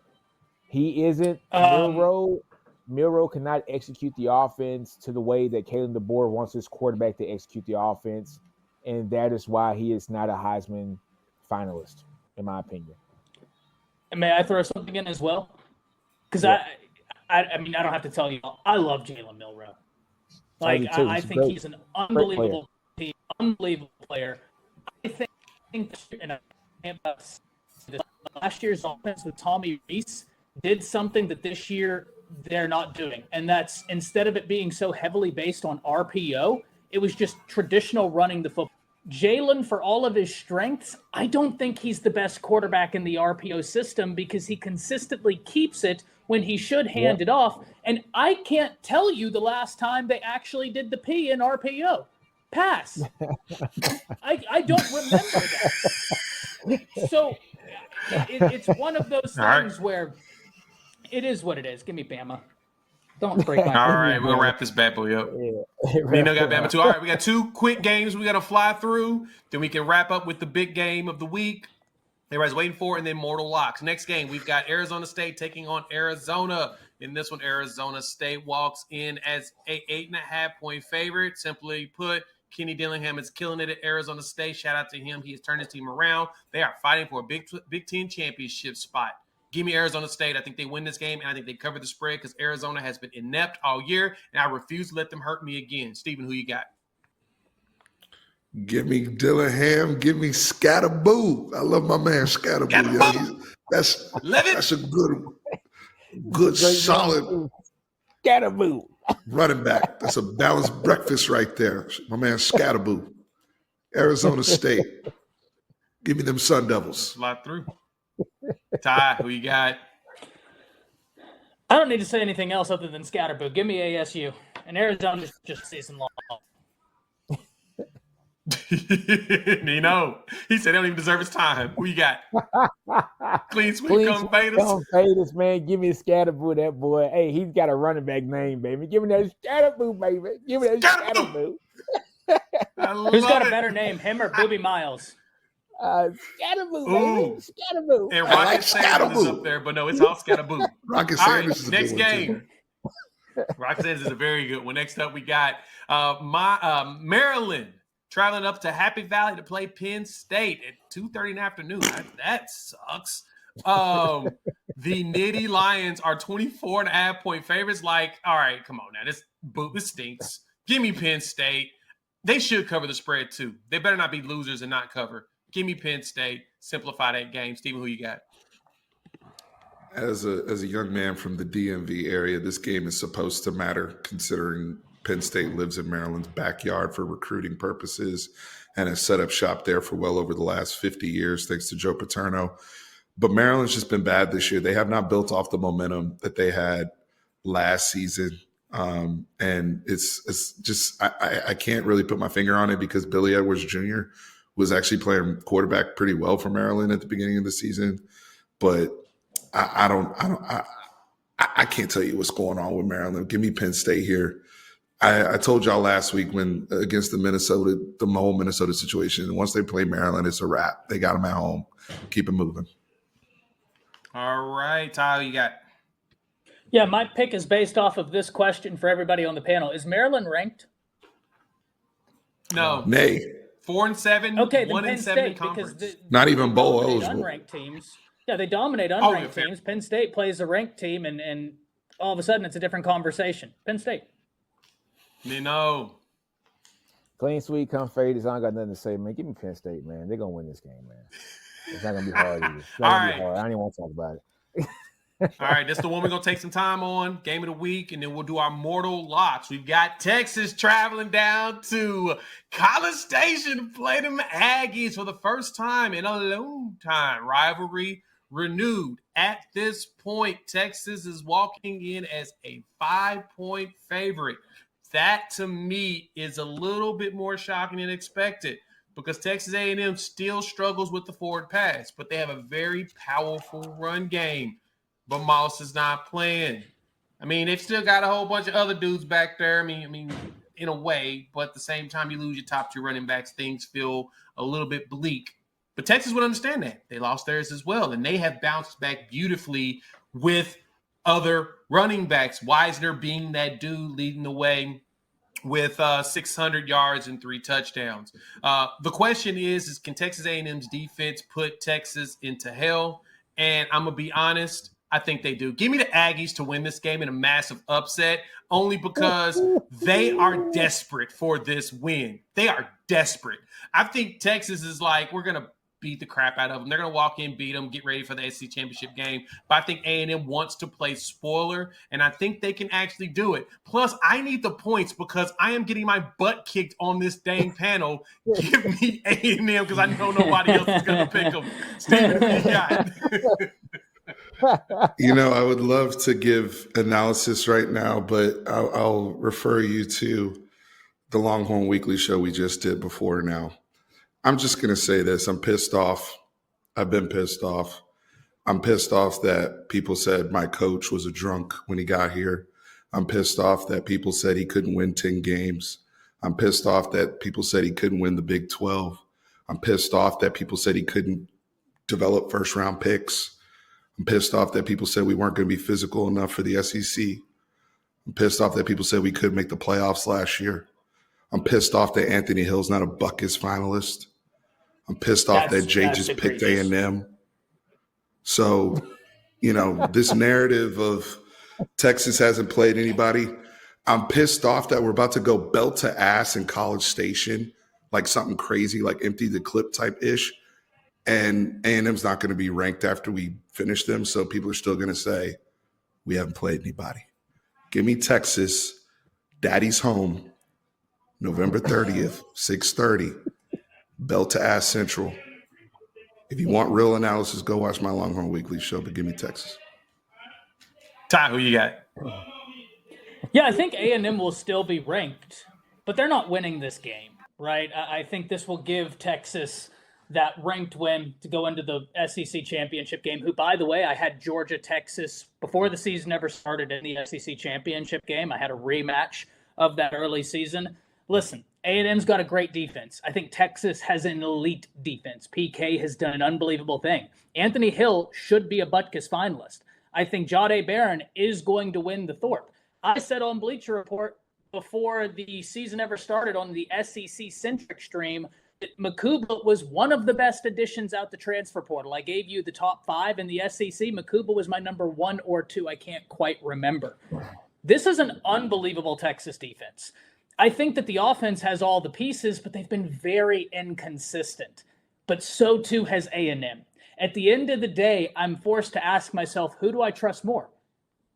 he isn't Milroe. Milroe cannot execute the offense to the way that Kalen DeBoer wants his quarterback to execute the offense, and that is why he is not a Heisman finalist, in my opinion. And may I throw something in as well? Because I mean, I don't have to tell you, I love Jalen Milroe. Like, I think he's an unbelievable player. I think and last year's offense with Tommy Reese did something that this year they're not doing. And that's, instead of it being so heavily based on RPO, it was just traditional running the football. Jalen, for all of his strengths, I don't think he's the best quarterback in the RPO system because he consistently keeps it when he should hand it off. And I can't tell you the last time they actually did the P in RPO. Pass. I don't remember that. So it's one of those things where it is what it is. Give me Bama. Don't break my heart. All right, we're going to wrap this bad boy up. Nino got Bama too. All right, we got 2 quick games we got to fly through. Then we can wrap up with the big game of the week. Everybody's waiting for it, and then Mortal Locks. Next game, we've got Arizona State taking on Arizona. In this one, Arizona State walks in as a 8.5-point favorite. Simply put, Kenny Dillingham is killing it at Arizona State. Shout out to him. He has turned his team around. They are fighting for a Big Ten championship spot. Give me Arizona State. I think they win this game, and I think they cover the spread because Arizona has been inept all year, and I refuse to let them hurt me again. Steven, who you got? Give me Dillingham. Give me Scatterboo. I love my man Scatterboo. That's a good solid Scatterboo running back. That's a balanced breakfast right there. My man Scatterboo. Arizona State. Give me them Sun Devils. Slide through. Ty, who you got? I don't need to say anything else other than Scatterboo. Give me ASU. And Arizona's just season long. Nino. He said they don't even deserve his time. Who you got? Clean sweep, come fade us. Come fade us, man. Give me a Scatterboo, that boy. Hey, he's got a running back name, baby. Give me that Scatterboo, baby. Give me that Scatterboo. Who's got a better name, him or Booby Miles? Scatterboo, baby. Scatterboo. And Rocket Sanders is up there, but no, it's all Scatterboo. Rocket Sanders is next game. Rocket Sanders is a very good one. Next up, we got Maryland traveling up to Happy Valley to play Penn State at 2:30 in the afternoon. That sucks. The Nittany Lions are 24.5-point favorites. Like, all right, come on now. This stinks. Give me Penn State. They should cover the spread too. They better not be losers and not cover. Give me Penn State. Simplify that game. Steven, who you got? As a young man from the DMV area, this game is supposed to matter considering Penn State lives in Maryland's backyard for recruiting purposes and has set up shop there for well over the last 50 years, thanks to Joe Paterno. But Maryland's just been bad this year. They have not built off the momentum that they had last season. And it's just I can't really put my finger on it because Billy Edwards Jr. was actually playing quarterback pretty well for Maryland at the beginning of the season. But I can't tell you what's going on with Maryland. Give me Penn State here. I told y'all last week when against the whole Minnesota situation, once they play Maryland, it's a wrap. They got them at home. Keep it moving. All right, Tyler, you got? Yeah, my pick is based off of this question for everybody on the panel. Is Maryland ranked? No. Nay. 4-7. Okay, then 1-7 Penn State, conference. because not even bowl eligible. Unranked teams. Yeah, they dominate unranked teams. Penn State plays a ranked team, and all of a sudden it's a different conversation. Penn State. Nino. Clean sweep, come fade us. I ain't got nothing to say, man. Give me Penn State, man. They're going to win this game, man. It's not going to be hard either. It's not going to be hard. I don't even want to talk about it. All right, that's the one we're going to take some time on. Game of the week, and then we'll do our mortal locks. We've got Texas traveling down to College Station to play them Aggies for the first time in a long time. Rivalry renewed. At this point, Texas is walking in as a 5-point favorite. That, to me, is a little bit more shocking than expected because Texas A&M still struggles with the forward pass, but they have a very powerful run game. But Moss is not playing. I mean, they've still got a whole bunch of other dudes back there. I mean, in a way, but at the same time, you lose your top 2 running backs, things feel a little bit bleak. But Texas would understand that. They lost theirs as well, and they have bounced back beautifully with other running backs. Wisner being that dude leading the way with 600 yards and 3 touchdowns. The question is can Texas A&M's defense put Texas into hell? And I'm going to be honest, I think they do. Give me the Aggies to win this game in a massive upset, only because they are desperate for this win. They are desperate. I think Texas is like, we're going to beat the crap out of them. They're going to walk in, beat them, get ready for the SEC championship game. But I think A&M wants to play spoiler, and I think they can actually do it. Plus, I need the points because I am getting my butt kicked on this dang panel. Give me A&M because I know nobody else is going to pick them. Steven, who you got? I would love to give analysis right now, but I'll refer you to the Longhorn Weekly show we just did before now. I'm just going to say this. I'm pissed off. I've been pissed off. I'm pissed off that people said my coach was a drunk when he got here. I'm pissed off that people said he couldn't win 10 games. I'm pissed off that people said he couldn't win the Big 12. I'm pissed off that people said he couldn't develop first-round picks. I'm pissed off that people said we weren't going to be physical enough for the SEC. I'm pissed off that people said we couldn't make the playoffs last year. I'm pissed off that Anthony Hill's not a Buckus finalist. I'm pissed off that Jay just picked A&M. So, this narrative of Texas hasn't played anybody. I'm pissed off that we're about to go belt to ass in College Station, like something crazy, like empty the clip type-ish. And A&M's not going to be ranked after we finish them. So people are still going to say, we haven't played anybody. Give me Texas, Daddy's home, November 30th, 6:30, belt to ass Central. If you want real analysis, go watch my Longhorn Weekly show, but give me Texas. Ty, who you got? Yeah, I think A&M will still be ranked, but they're not winning this game, right? I think this will give Texas that ranked win to go into the SEC championship game, who, by the way, I had Georgia, Texas before the season ever started in the SEC championship game. I had a rematch of that early season. Listen, A&M's got a great defense. I think Texas has an elite defense. PK has done an unbelievable thing. Anthony Hill should be a Butkus finalist. I think Jahdae Barron is going to win the Thorpe. I said on Bleacher Report before the season ever started on the SEC-centric stream that Makuba was one of the best additions out the transfer portal. I gave you the top 5 in the SEC. Makuba was my number 1 or 2. I can't quite remember. This is an unbelievable Texas defense. I think that the offense has all the pieces, but they've been very inconsistent. But so too has A&M. At the end of the day, I'm forced to ask myself, who do I trust more?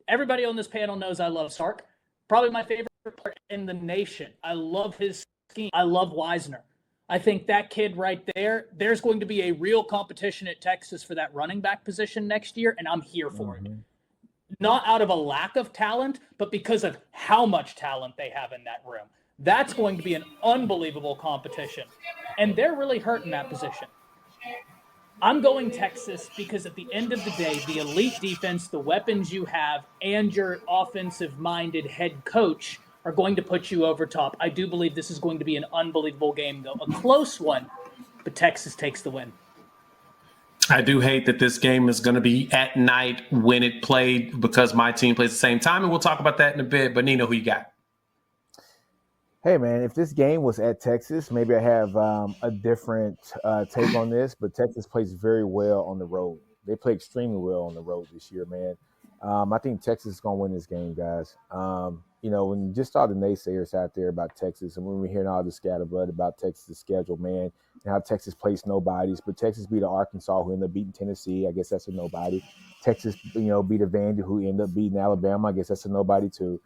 Everybody on this panel knows I love Sark. Probably my favorite player in the nation. I love his scheme. I love Wisner. I think that kid right there, there's going to be a real competition at Texas for that running back position next year, and I'm here for it. Not out of a lack of talent, but because of how much talent they have in that room. That's going to be an unbelievable competition. And they're really hurting that position. I'm going Texas because at the end of the day, the elite defense, the weapons you have, and your offensive-minded head coach are going to put you over top. I do believe this is going to be an unbelievable game, though. A close one, but Texas takes the win. I do hate that this game is going to be at night when it played because my team plays at the same time, and we'll talk about that in a bit. But, Nino, who you got? Hey, man, if this game was at Texas, maybe I have a different take on this, but Texas plays very well on the road. They play extremely well on the road this year, man. I think Texas is going to win this game, guys. When you just saw the naysayers out there about Texas, and when we're hearing all the scatterbutt about Texas' schedule, man, and how Texas plays nobodies, but Texas beat Arkansas, who ended up beating Tennessee. I guess that's a nobody. Texas, beat a Vandy, who ended up beating Alabama. I guess that's a nobody, too.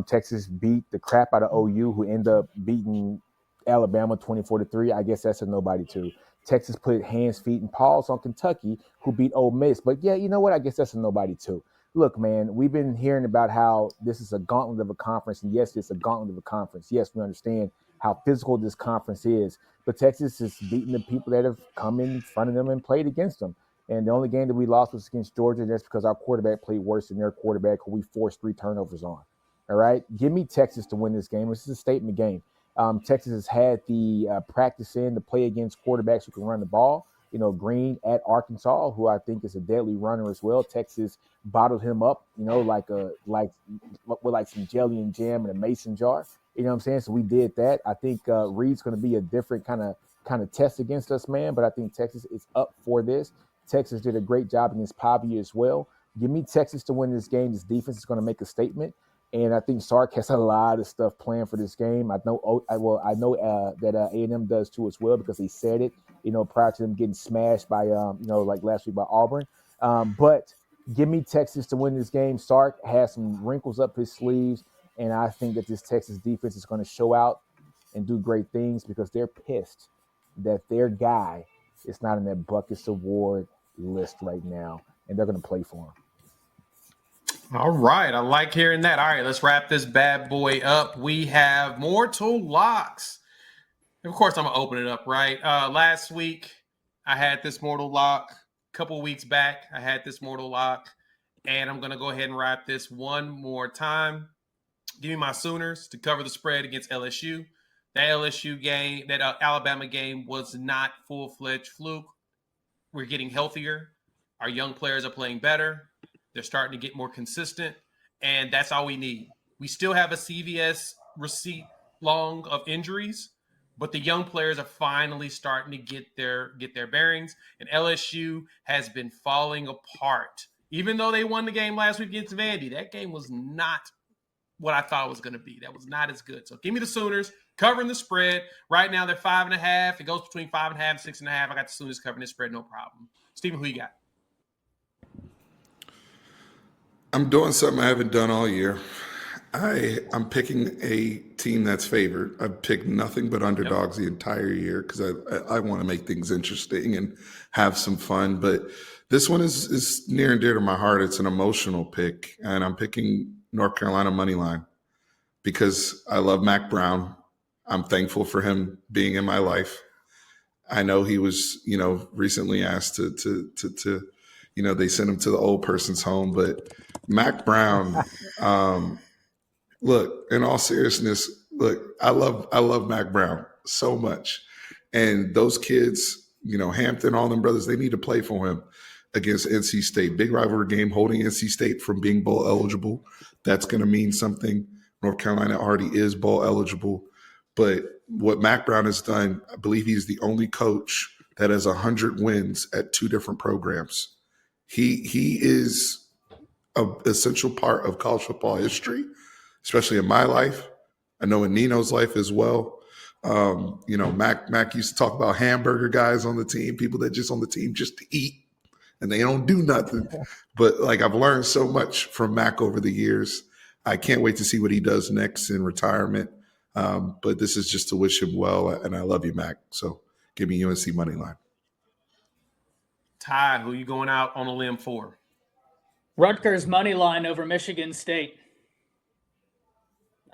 Texas beat the crap out of OU, who ended up beating Alabama 24-3. I guess that's a nobody too. Texas put hands, feet, and paws on Kentucky, who beat Ole Miss. But yeah, you know what? I guess that's a nobody too. Look, man, we've been hearing about how this is a gauntlet of a conference. And yes, it's a gauntlet of a conference. Yes, we understand how physical this conference is. But Texas is beating the people that have come in front of them and played against them. And the only game that we lost was against Georgia. And that's because our quarterback played worse than their quarterback, who we forced 3 turnovers on. All right? Give me Texas to win this game. This is a statement game. Texas has had the practice in to play against quarterbacks who can run the ball. You know, Green at Arkansas, who I think is a deadly runner as well. Texas bottled him up, you know, like some jelly and jam in a mason jar. You know what I'm saying? So we did that. I think Reed's going to be a different kind of test against us, man. But I think Texas is up for this. Texas did a great job against Pavia as well. Give me Texas to win this game. This defense is going to make a statement. And I think Sark has a lot of stuff planned for this game. I know that A&M does too as well, because he said it, you know, prior to them getting smashed by, like last week by Auburn. But give me Texas to win this game. Sark has some wrinkles up his sleeves, and I think that this Texas defense is going to show out and do great things, because they're pissed that their guy is not in that Buckets Award list right now, and they're going to play for him. All right. I like hearing that. All right, let's wrap this bad boy up. We have mortal locks. Of course, I'm going to open it up, right? Last week, I had this mortal lock. A couple weeks back, I had this mortal lock. And I'm going to go ahead and wrap this one more time. Give me my Sooners to cover the spread against LSU. That LSU game, that Alabama game was not full-fledged fluke. We're getting healthier. Our young players are playing better. They're starting to get more consistent, and that's all we need. We still have a CVS receipt long of injuries, but the young players are finally starting to get their bearings, and LSU has been falling apart. Even though they won the game last week against Vandy, that game was not what I thought it was going to be. That was not as good. So give me the Sooners covering the spread. Right now they're 5.5. It goes between 5.5 and 6.5. I got the Sooners covering the spread, no problem. Steven, who you got? I'm doing something I haven't done all year. I'm picking a team that's favored. I've picked nothing but underdogs the entire year, because I want to make things interesting and have some fun. But this one is near and dear to my heart. It's an emotional pick, and I'm picking North Carolina money line because I love Mac Brown. I'm thankful for him being in my life. I know he was, recently asked to they sent him to the old person's home, but Mac Brown, look, in all seriousness, I love Mac Brown so much. And those kids, Hampton, all them brothers, they need to play for him against NC State. Big rivalry game, holding NC State from being bowl eligible. That's going to mean something. North Carolina already is bowl eligible. But what Mac Brown has done, I believe he's the only coach that has 100 wins at 2 different programs. He is an essential part of college football history, especially in my life. I know in Nino's life as well. Mac used to talk about hamburger guys on the team, people that just on the team just to eat, and they don't do nothing. But I've learned so much from Mac over the years. I can't wait to see what he does next in retirement. But this is just to wish him well, and I love you, Mac. So give me UNC money line. Ty, who you going out on a limb for? Rutgers money line over Michigan State.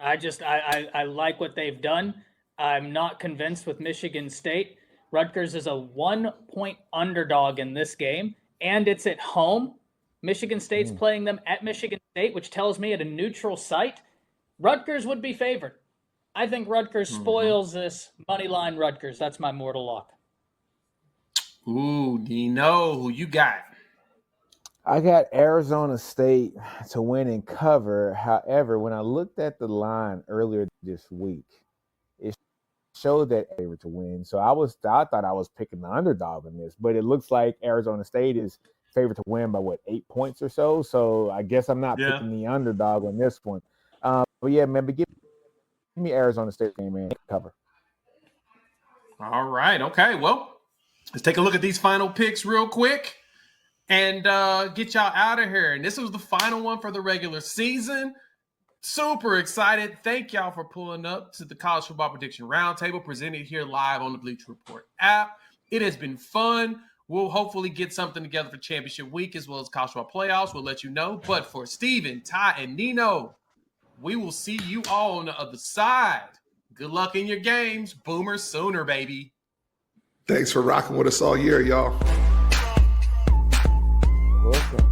I like what they've done. I'm not convinced with Michigan State. Rutgers is a 1-point underdog in this game, and it's at home. Michigan State's playing them at Michigan State, which tells me at a neutral site, Rutgers would be favored. I think Rutgers spoils this money line Rutgers. That's my mortal lock. Ooh, Nino, who you got? I got Arizona State to win and cover. However, when I looked at the line earlier this week, it showed that they were to win. So I thought I was picking the underdog in this, but it looks like Arizona State is favored to win by 8 points or so. So I guess I'm not picking the underdog on this one. But yeah, man, give me Arizona State game, man, cover. All right. Okay. Well, let's take a look at these final picks real quick and get y'all out of here. And this was the final one for the regular season. Super excited. Thank y'all for pulling up to the College Football Prediction Roundtable presented here live on the Bleacher Report app. It has been fun. We'll hopefully get something together for championship week as well as college football playoffs. We'll let you know. But for Steven, Ty, and Nino, we will see you all on the other side. Good luck in your games. Boomer Sooner, baby. Thanks for rocking with us all year, y'all. Welcome.